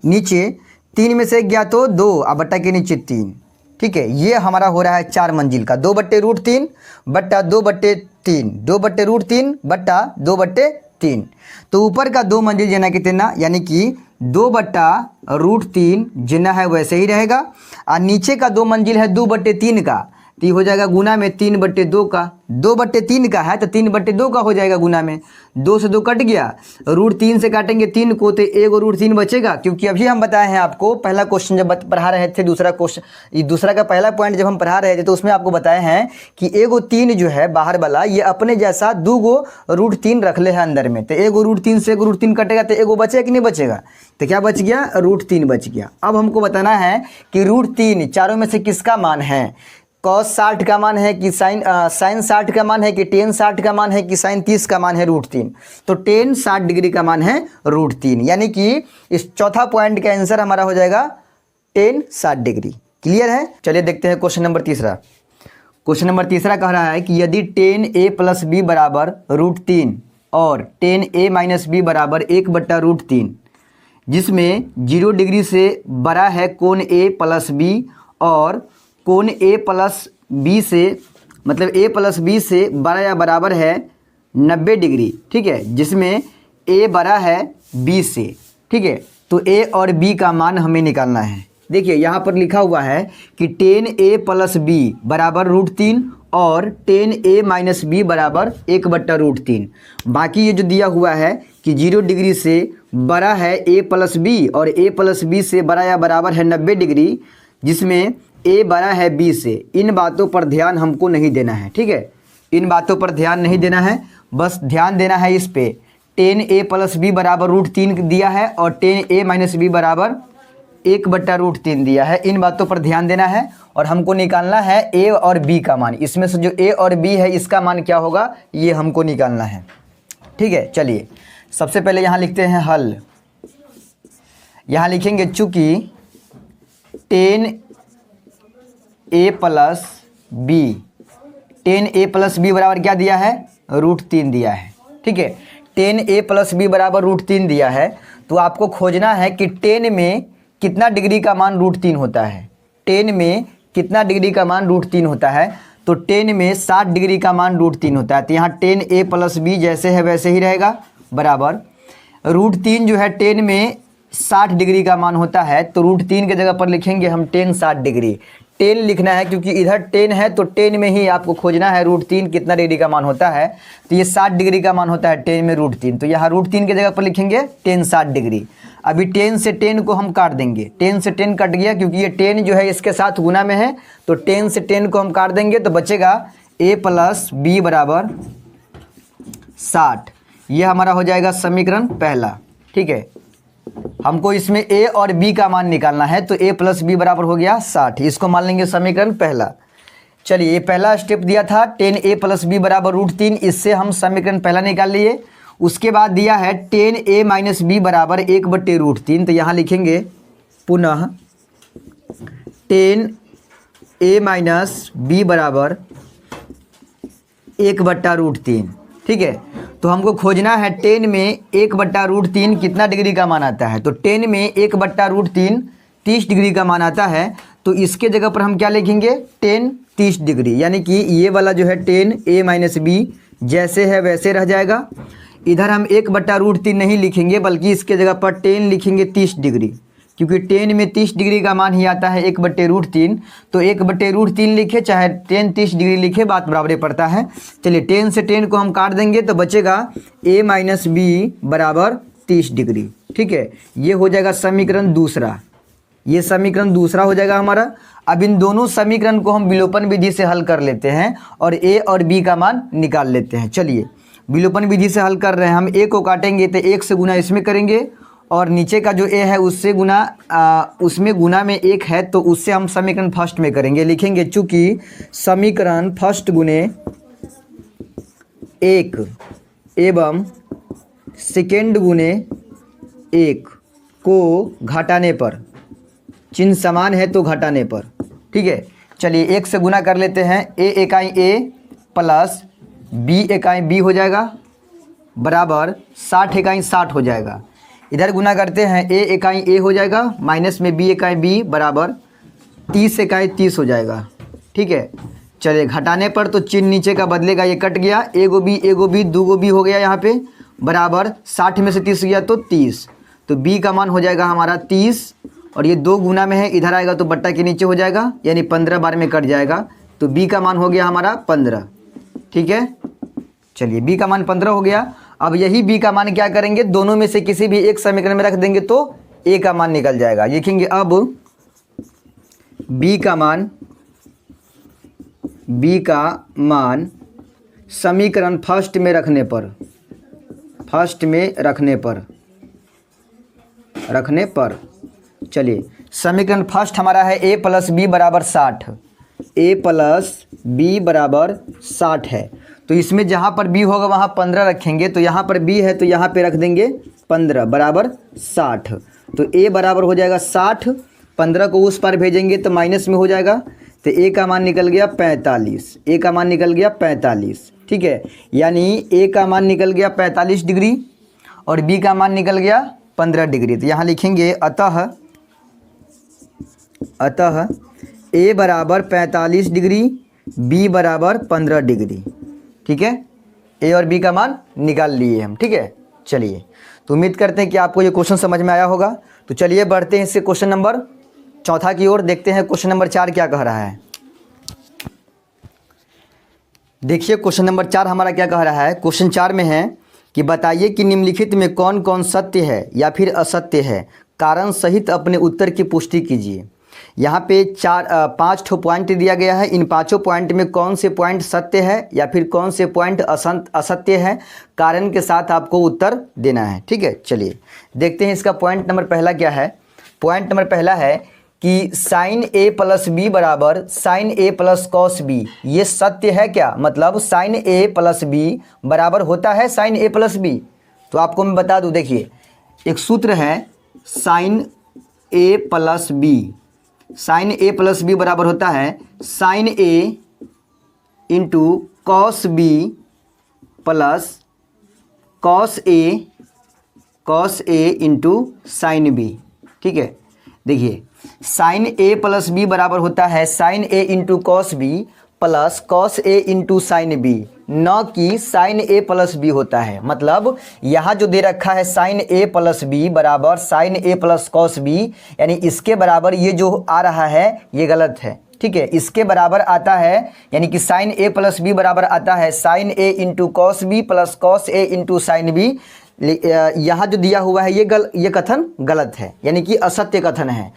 नीचे 3 में से 1 गया तो 2, अब बट्टा के नीचे 3। ठीक है, ये हमारा हो रहा है 4 मंजिल का, 2 बट्टे √3 बट्टा 2 बट्टे 3, 2 बट्टे √3 बट्टा 2 बट्टे 3, तो ऊपर का 2 मंजिल जना कहते ना, यानी कि 2 बट्टा √3 जितना है वैसे ही रहेगा, और नीचे का 2 मंजिल है 2 बट्टे 3 का, तो ये हो जाएगा गुना में 3/2 का, 2/3 का है तो 3/2 का हो जाएगा गुना में। 2 से 2 कट गया, √3 से काटेंगे 3 को तो एगो √3 बचेगा। क्योंकि अभी हम बताए हैं आपको, पहला क्वेश्चन जब पढ़ा रहे थे, दूसरा क्वेश्चन, दूसरा का पहला पॉइंट जब हम पढ़ा रहे थे तो उसमें आपको बताए हैं कि एगो 3 जो है बाहर वाला ये अपने जैसा 2 गो √3 रख ले है अंदर में। तो एगो √3 से एगो √3 कटेगा तो एगो बचेगा कि नहीं बचेगा, तो क्या बच गया, √3 बच गया। अब हमको बताना है कि √3 चारों में से किसका मान है, cos 60 का मान है कि साइन 60 का मान है कि tan 60 का मान है कि साइन 30 का मान है √3। तो tan 60 डिग्री का मान है √3, यानी कि इस चौथा पॉइंट का आंसर हमारा हो जाएगा tan 60 डिग्री। क्लियर है। चलिए देखते हैं क्वेश्चन नंबर तीसरा। क्वेश्चन नंबर तीसरा कह रहा है कि यदि tan a + b बराबर √3 और tan a - b बराबर 1/√3, जिसमें 0 डिग्री से बड़ा है कोण a + b और कोण a + b से, मतलब a + b से बड़ा या बराबर है 90 डिग्री, ठीक है, जिसमें a बड़ा है b से, ठीक है। तो a और b का मान हमें निकालना है। देखिए यहाँ पर लिखा हुआ है कि tan a + b बराबर √3 और tan a - b बराबर 1/√3। बाकी ये जो दिया हुआ है कि 0 डिग्री से बड़ा है a + b और a + b से बड़ा या बराबर है 90 डिग्री, जिसमें a बड़ा है b से, इन बातों पर ध्यान हमको नहीं देना है, ठीक है। इन बातों पर ध्यान नहीं देना है, बस ध्यान देना है इस पे। tan a + b बराबर √3 दिया है और tan a - b बराबर 1/√3 दिया है। इन बातों पर ध्यान देना है और हमको निकालना है a और b का मान। इसमें से जो a और b है इसका मान क्या होगा ये हमको निकालना है, ठीक है। चलिए सबसे पहले यहाँ लिखते हैं हल। यहाँ लिखेंगे चूँकि tan a + b, tan a + b बराबर क्या दिया है, √3 दिया है, ठीक है। tan a + b बराबर √3 दिया है, तो आपको खोजना है कि tan में कितना डिग्री का मान √3 होता है। tan में कितना डिग्री का मान √3 होता है, तो tan में 60 डिग्री का मान √3 होता है। तो यहाँ tan a + b जैसे है वैसे ही रहेगा, बराबर √3 जो है tan में 60 डिग्री का मान होता है, तो √3 के जगह पर लिखेंगे हम tan 60 डिग्री। tan लिखना है क्योंकि इधर tan है, तो tan में ही आपको खोजना है √3 कितना डिग्री का मान होता है। तो ये 60 डिग्री का मान होता है tan में √3, तो यहाँ √3 के जगह पर लिखेंगे tan 60 डिग्री। अभी tan से tan को हम काट देंगे, tan से tan कट गया क्योंकि ये tan जो है इसके साथ गुना में है, तो tan से tan को हम काट देंगे तो बचेगा a + b बराबर 60। ये हमारा हो जाएगा समीकरण पहला, ठीक है। हमको इसमें a और b का मान निकालना है, तो a + b बराबर हो गया 60। इसको मान लेंगे समीकरण पहला। चलिए ये पहला स्टेप दिया था tan a + b बराबर √3, इससे हम समीकरण पहला निकाल लिए। उसके बाद दिया है tan a - b बराबर 1/√3, तो यहाँ लिखेंगे पुनः tan a - b बराबर 1/√3, ठीक है। तो हमको खोजना है tan में 1/√3 कितना डिग्री का मान आता है, तो tan में 1/√3 30 डिग्री का मान आता है। तो इसके जगह पर हम क्या लिखेंगे, tan 30 डिग्री, यानी कि ये वाला जो है tan a - b जैसे है वैसे रह जाएगा। इधर हम 1/√3 नहीं लिखेंगे बल्कि इसके जगह पर tan लिखेंगे 30 डिग्री, क्योंकि tan में 30 डिग्री का मान ही आता है 1/√3। तो 1/√3 लिखे चाहे tan 30 डिग्री लिखे, बात बराबर पड़ता है। चलिए tan से tan को हम काट देंगे तो बचेगा a - b बराबर 30 डिग्री, ठीक है। ये हो जाएगा समीकरण दूसरा, ये समीकरण दूसरा हो जाएगा हमारा। अब इन दोनों समीकरण को हम विलोपन विधि से हल कर लेते हैं और a और b का मान निकाल लेते हैं। चलिए विलोपन विधि से हल कर रहे हैं हम। a को काटेंगे तो 1 से गुना इसमें करेंगे और नीचे का जो a है उससे गुना उसमें गुना में 1 है, तो उससे हम समीकरण फर्स्ट में करेंगे। लिखेंगे चूँकि समीकरण फर्स्ट गुने 1 एवं सेकेंड गुने 1 को घटाने पर, चिन्ह समान है तो घटाने पर, ठीक है। चलिए 1 से गुना कर लेते हैं, a इकाई a प्लस b इकाई b हो जाएगा बराबर 60 इकाई 60 हो जाएगा। इधर गुना करते हैं a इकाई a हो जाएगा माइनस में b इकाई b बराबर 30 इकाई 30 हो जाएगा, ठीक है। चलिए घटाने पर तो चिन्ह नीचे का बदलेगा, ये कट गया, एगो b 2 b हो गया यहाँ पे बराबर 60 में से 30 गया तो 30, तो b का मान हो जाएगा हमारा 30 और ये 2 गुना में है, इधर आएगा तो बट्टा के नीचे हो जाएगा, यानी 15 बार में कट जाएगा, तो b का मान हो गया हमारा 15। ठीक है, चलिए b का मान 15 हो गया। अब यही b का मान क्या करेंगे, दोनों में से किसी भी एक समीकरण में रख देंगे तो a का मान निकल जाएगा। लिखेंगे अब b का मान समीकरण फर्स्ट में रखने पर चलिए समीकरण फर्स्ट हमारा है a प्लस बी बराबर 60। a प्लस बी बराबर 60 है, तो इसमें जहाँ पर b होगा वहाँ 15 रखेंगे, तो यहाँ पर b है तो यहाँ पे रख देंगे 15 बराबर 60। तो a बराबर हो जाएगा 60, 15 को उस पार भेजेंगे तो माइनस में हो जाएगा, तो a का मान निकल गया 45। a का मान निकल गया 45। ठीक है, यानी a का मान निकल गया 45 डिग्री और b का मान निकल गया 15 डिग्री। तो यहाँ लिखेंगे अतः a बराबर 45 डिग्री, b बराबर 15 डिग्री। ठीक है, a और b का मान निकाल लिए हम। ठीक है, चलिए तो उम्मीद करते हैं कि आपको ये क्वेश्चन समझ में आया होगा। तो चलिए बढ़ते हैं इससे क्वेश्चन नंबर चौथा की ओर, देखते हैं क्वेश्चन नंबर 4 क्या कह रहा है। देखिए क्वेश्चन नंबर 4 हमारा क्या कह रहा है। क्वेश्चन 4 में है कि बताइए कि निम्नलिखित में कौन कौन सत्य है या फिर असत्य है, कारण सहित अपने उत्तर की पुष्टि कीजिए। यहाँ पे 5 ठो पॉइंट दिया गया है। इन 5 पॉइंट में कौन से पॉइंट सत्य है या फिर कौन से पॉइंट असत्य है, कारण के साथ आपको उत्तर देना है। ठीक है, चलिए देखते हैं इसका पॉइंट नंबर पहला क्या है। पॉइंट नंबर पहला है कि साइन a प्लस बी बराबर sine a plus cos B, ये सत्य है क्या? मतलब साइन a प्लस बी बराबर होता है साइन a प्लस बी। तो आपको मैं बता दूं, देखिए एक सूत्र है sine a plus B. Sine a plus B बराबर होता है sine a into cos B plus cos A into sine B. ठीक है, देखिए साइन a प्लस बी बराबर होता है sine a into cos B plus cos A into sine B, न कि साइन a प्लस बी होता है। मतलब यहाँ जो दे रखा है साइन a प्लस बी बराबर sine a plus cos B, यानी इसके बराबर ये जो आ रहा है ये गलत है। ठीक है, इसके बराबर आता है यानी कि साइन a प्लस बी बराबर आता है sine a into cos B plus cos A into sine B. यहाँ जो दिया हुआ है ये कथन गलत है, यानी कि असत्य कथन है।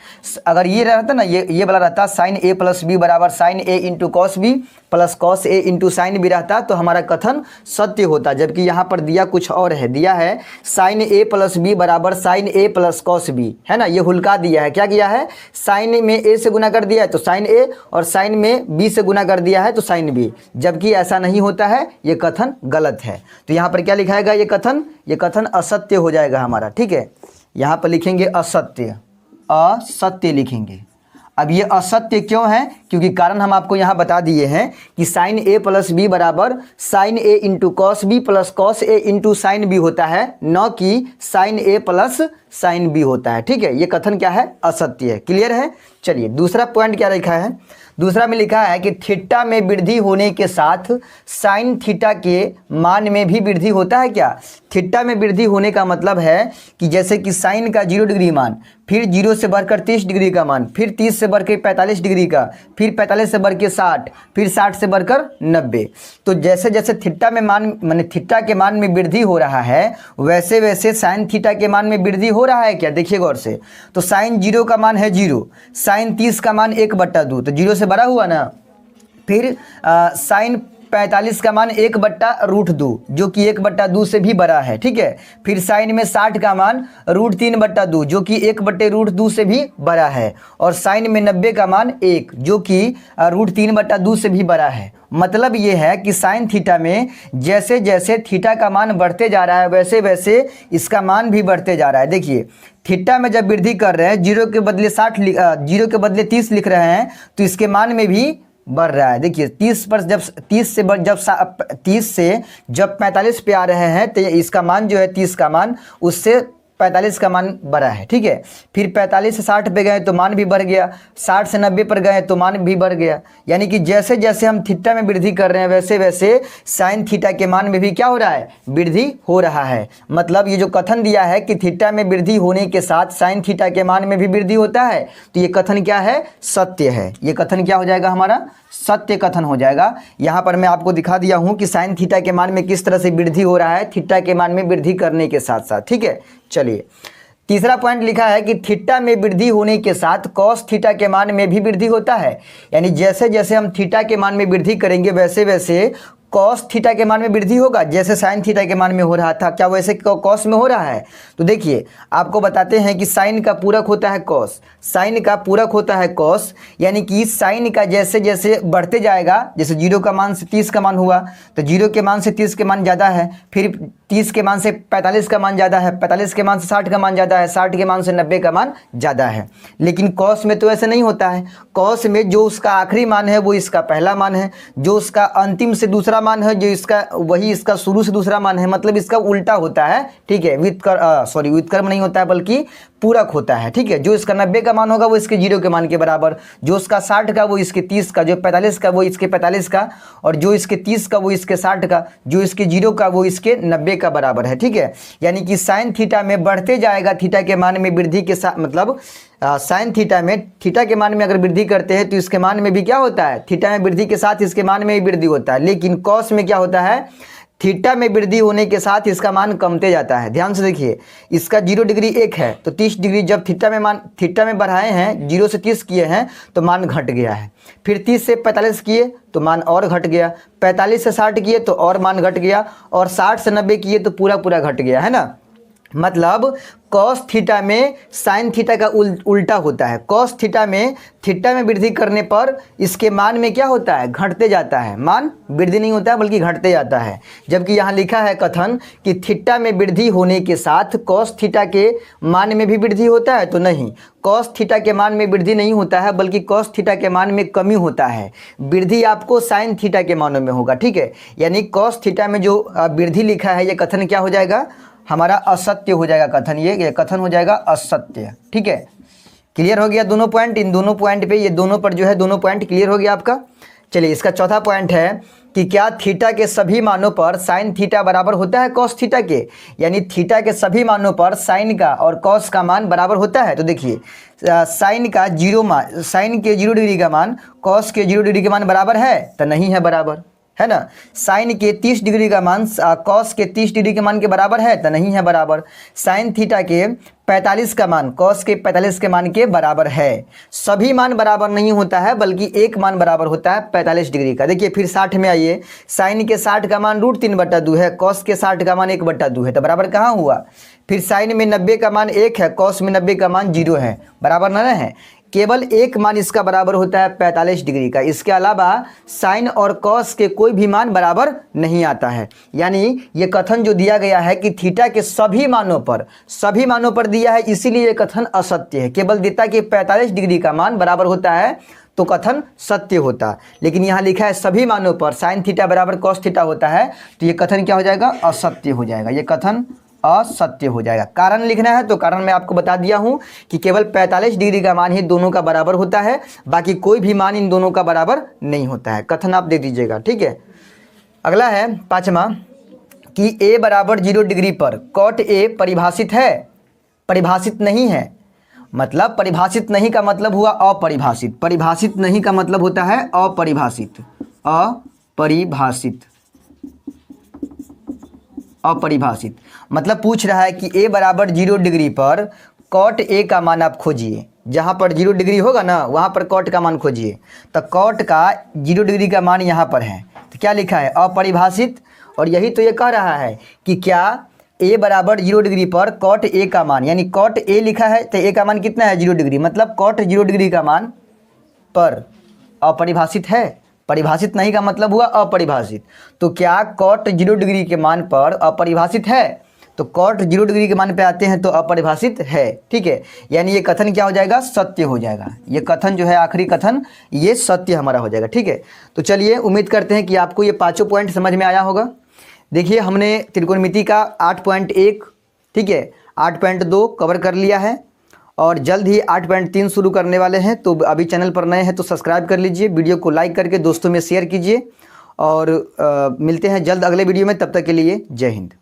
अगर ये रहता ना, ये वाला रहता साइन a प्लस बी बराबर sine a into cos B plus cos A into sine B रहता तो हमारा कथन सत्य होता। जबकि यहाँ पर दिया कुछ और है, दिया है साइन a प्लस बी बराबर sine a plus cos B, है ना। ये हुल्का दिया है, क्या किया है, साइन में a से गुना कर दिया है तो साइन a और साइन में b से गुना कर दिया है तो साइन b, जबकि ऐसा नहीं होता है, ये कथन गलत है। तो यहाँ पर क्या लिखाएगा, ये कथन असत्य हो जाएगा हमारा। ठीक है, यहाँ पर लिखेंगे असत्य लिखेंगे। अब ये असत्य क्यों है, क्योंकि कारण हम आपको यहाँ बता दिए हैं कि साइन a प्लस बी बराबर sine a into cos B plus cos A into sine B होता है, न कि sine a plus sine B होता है। ठीक है, ये कथन क्या है, असत्य है। क्लियर है। चलिए दूसरा पॉइंट क्या लिखा है, दूसरा में लिखा है कि थीटा में वृद्धि होने के साथ साइन थीटा के मान में भी वृद्धि होता है क्या? थीटा में वृद्धि होने का मतलब है कि जैसे कि साइन का 0 डिग्री मान, फिर 0 से बढ़कर 30 डिग्री का मान, फिर 30 से बढ़कर 45 डिग्री का, फिर 45 से बढ़कर 60, फिर 60 से बढ़कर 90। तो जैसे जैसे थीटा में मान माने थीटा के मान में वृद्धि हो रहा है, वैसे वैसे साइन थीटा के मान में वृद्धि हो रहा है क्या? देखिए गौर से, तो साइन 0 का मान है 0, साइन 30 का मान 1/2, तो 0 से बड़ा हुआ ना। फिर साइन 45 का मान 1/√2, जो कि 1/2 से भी बड़ा है। ठीक है, फिर साइन में 60 का मान √3/2, जो कि 1/√2 से भी बड़ा है। और साइन में 90 का मान 1, जो कि √3/2 से भी बड़ा है। मतलब ये है कि साइन थीटा में जैसे जैसे थीटा का मान बढ़ते जा रहा है, वैसे वैसे इसका मान भी बढ़ते जा रहा है। देखिए थीटा में जब वृद्धि कर रहे हैं, 0 के बदले 30 लिख रहे हैं, तो इसके मान में भी बढ़ रहा है। देखिए 30 पर जब 30 से जब 45 पे आ रहे हैं, तो इसका मान जो है 30 का मान उससे 45 का मान बढ़ा है, ठीक है। फिर 45 से 60 पे गए तो मान भी बढ़ गया, 60 से 90 पर गए तो मान भी बढ़ गया। यानी कि जैसे जैसे हम थीटा में वृद्धि कर रहे हैं वैसे वैसे साइन थीटा के मान में भी क्या हो रहा है, वृद्धि हो रहा है। मतलब ये जो कथन दिया है कि थीटा में वृद्धि होने के साथ साइन थीटा के मान में भी वृद्धि होता है, तो ये कथन क्या है, सत्य है। ये कथन क्या हो जाएगा हमारा, सत्य कथन हो जाएगा। यहाँ पर मैं आपको दिखा दिया हूँ कि साइन थीटा के मान में किस तरह से वृद्धि हो रहा है थीटा के मान में वृद्धि करने के साथ साथ, ठीक है। चलिए तीसरा पॉइंट लिखा है कि थीटा में वृद्धि होने के साथ कॉस थीटा के मान में भी वृद्धि होता है। यानी जैसे जैसे हम थीटा के मान में वृद्धि करेंगे वैसे वैसे कॉस थीटा के मान में वृद्धि होगा। जैसे साइन थीटा के मान में हो रहा था, क्या वैसे कॉस में हो रहा है। तो देखिए आपको बताते हैं कि साइन का पूरक होता है कॉस, साइन का पूरक होता है कॉस। यानी कि साइन का जैसे जैसे बढ़ते जाएगा, जैसे 0 का मान से 30 का मान हुआ तो 0 के मान से 30 के मान ज़्यादा है, फिर 30 के मान से 45 का मान ज़्यादा है, 45 के मान से 60 का मान ज़्यादा है, 60 के मान से 90 का मान ज़्यादा है। लेकिन कॉस में तो ऐसे नहीं होता है। कॉस में जो उसका आखिरी मान है वो इसका पहला मान है, जो उसका अंतिम से दूसरा मान है जो इसका वही इसका शुरू से दूसरा मान है। मतलब इसका उल्टा होता है, ठीक है। व्युत्क्रम नहीं होता है बल्कि पूरक होता है, ठीक है। जो इसका 90 का मान होगा वो इसके 0 के मान के बराबर, जो उसका 60 का वो इसके 30 का, जो 45 का वो इसके 45 का, और जो इसके 30 का वो इसके 60 का, जो इसके 0 का वो इसके 90 का बराबर है, ठीक है। यानी कि साइन थीटा में बढ़ते जाएगा थीटा के मान में वृद्धि के साथ, मतलब साइन थीटा में थीटा के मान में अगर वृद्धि करते हैं तो इसके मान में भी क्या होता है, थीटा में वृद्धि के साथ इसके मान में भी वृद्धि होता है। लेकिन कॉस में क्या होता है, थीटा में वृद्धि होने के साथ इसका मान कमते जाता है। ध्यान से देखिए, इसका 0 डिग्री 1 है तो 30 डिग्री जब थीटा में बढ़ाए हैं, 0 से 30 किए हैं तो मान घट गया है। फिर 30 से 45 किए तो मान और घट गया, 45 से 60 किए तो और मान घट गया, और 60 से 90 किए तो पूरा पूरा घट गया, है ना। मतलब कॉस थीटा में साइन थीटा का उल्टा होता है। कॉस थीटा में वृद्धि करने पर इसके मान में क्या होता है, घटते जाता है। मान वृद्धि नहीं होता है बल्कि घटते जाता है। जबकि यहाँ लिखा है कथन कि थीटा में वृद्धि होने के साथ कॉस थीटा के मान में भी वृद्धि होता है, तो नहीं, कॉस थीटा के मान में वृद्धि नहीं होता है बल्कि कॉस थीटा के मान में कमी होता है। वृद्धि आपको साइन थीटा के मानों में होगा, ठीक है। यानी कॉस थीटा में जो वृद्धि लिखा है ये कथन क्या हो जाएगा, हमारा असत्य हो जाएगा कथन। ये कथन हो जाएगा असत्य, ठीक है। क्लियर हो गया दोनों पॉइंट। इन दोनों पॉइंट पे, ये दोनों पर जो है दोनों पॉइंट क्लियर हो गया आपका। चलिए इसका चौथा पॉइंट है कि क्या थीटा के सभी मानों पर साइन थीटा बराबर होता है कॉस थीटा के। यानी थीटा के सभी मानों पर साइन का और कॉस का मान बराबर होता है। तो देखिए साइन के 0 डिग्री का मान कॉस के 0 डिग्री के मान बराबर है, तो नहीं है बराबर, है ना। साइन के 30 डिग्री का मान कॉस के 30 डिग्री के मान के बराबर है, तो नहीं है बराबर। साइन थीटा के 45 का मान कॉस के 45 के मान के बराबर है। सभी मान बराबर नहीं होता है बल्कि एक मान बराबर होता है 45 डिग्री का। देखिए फिर 60 में आइए, साइन के 60 का मान √3/2 है, कॉस के 60 का मान 1/2 है, तो बराबर कहाँ हुआ। फिर साइन में 90 का मान 1 है, कॉस में 90 का मान 0 है, बराबर ना है। केवल एक मान इसका बराबर होता है 45 डिग्री का। इसके अलावा साइन और कॉस के कोई भी मान बराबर नहीं आता है। यानी ये कथन जो दिया गया है कि थीटा के सभी मानों पर दिया है, इसीलिए ये कथन असत्य है। केवल देता कि 45 डिग्री का मान बराबर होता है तो कथन सत्य होता। लेकिन यहाँ लिखा है सभी मानों पर साइन थीटा बराबर कॉस थीटा होता है, तो ये कथन क्या हो जाएगा, असत्य हो जाएगा। ये कथन असत्य हो जाएगा। कारण लिखना है तो कारण मैं आपको बता दिया हूं कि केवल 45 डिग्री का मान ही दोनों का बराबर होता है, बाकी कोई भी मान इन दोनों का बराबर नहीं होता है। कथन आप दे दीजिएगा, ठीक है। अगला है पांचवा कि a बराबर 0 डिग्री पर कॉट a परिभाषित है, परिभाषित नहीं है। मतलब परिभाषित नहीं का मतलब हुआ अपरिभाषित। परिभाषित नहीं का मतलब होता है अपरिभाषित। अपरिभाषित मतलब पूछ रहा है कि a बराबर 0 डिग्री पर कॉट a का मान आप खोजिए। जहाँ पर 0 डिग्री होगा ना वहाँ पर कॉट का मान खोजिए। तो कॉट का 0 डिग्री का मान यहाँ पर है, तो क्या लिखा है, अपरिभाषित। और यही तो ये कह रहा है कि क्या a बराबर 0 डिग्री पर कॉट a का मान, यानी कॉट a लिखा है तो a का मान कितना है, 0 डिग्री। मतलब कॉट 0 डिग्री का मान पर अपरिभाषित है। परिभाषित नहीं का मतलब हुआ अपरिभाषित। तो क्या कॉट 0 डिग्री के मान पर अपरिभाषित है, तो कॉट 0 डिग्री के मान पे आते हैं तो अपरिभाषित है, ठीक है। यानी ये कथन क्या हो जाएगा, सत्य हो जाएगा। ये कथन जो है आखिरी कथन ये सत्य हमारा हो जाएगा, ठीक है। तो चलिए उम्मीद करते हैं कि आपको ये पाँचों पॉइंट समझ में आया होगा। देखिए हमने त्रिकोणमिति का 8.1, ठीक है, 8.2 कवर कर लिया है और जल्द ही 8.3 शुरू करने वाले हैं। तो अभी चैनल पर नए हैं तो सब्सक्राइब कर लीजिए, वीडियो को लाइक करके दोस्तों में शेयर कीजिए और मिलते हैं जल्द अगले वीडियो में। तब तक के लिए जय हिंद।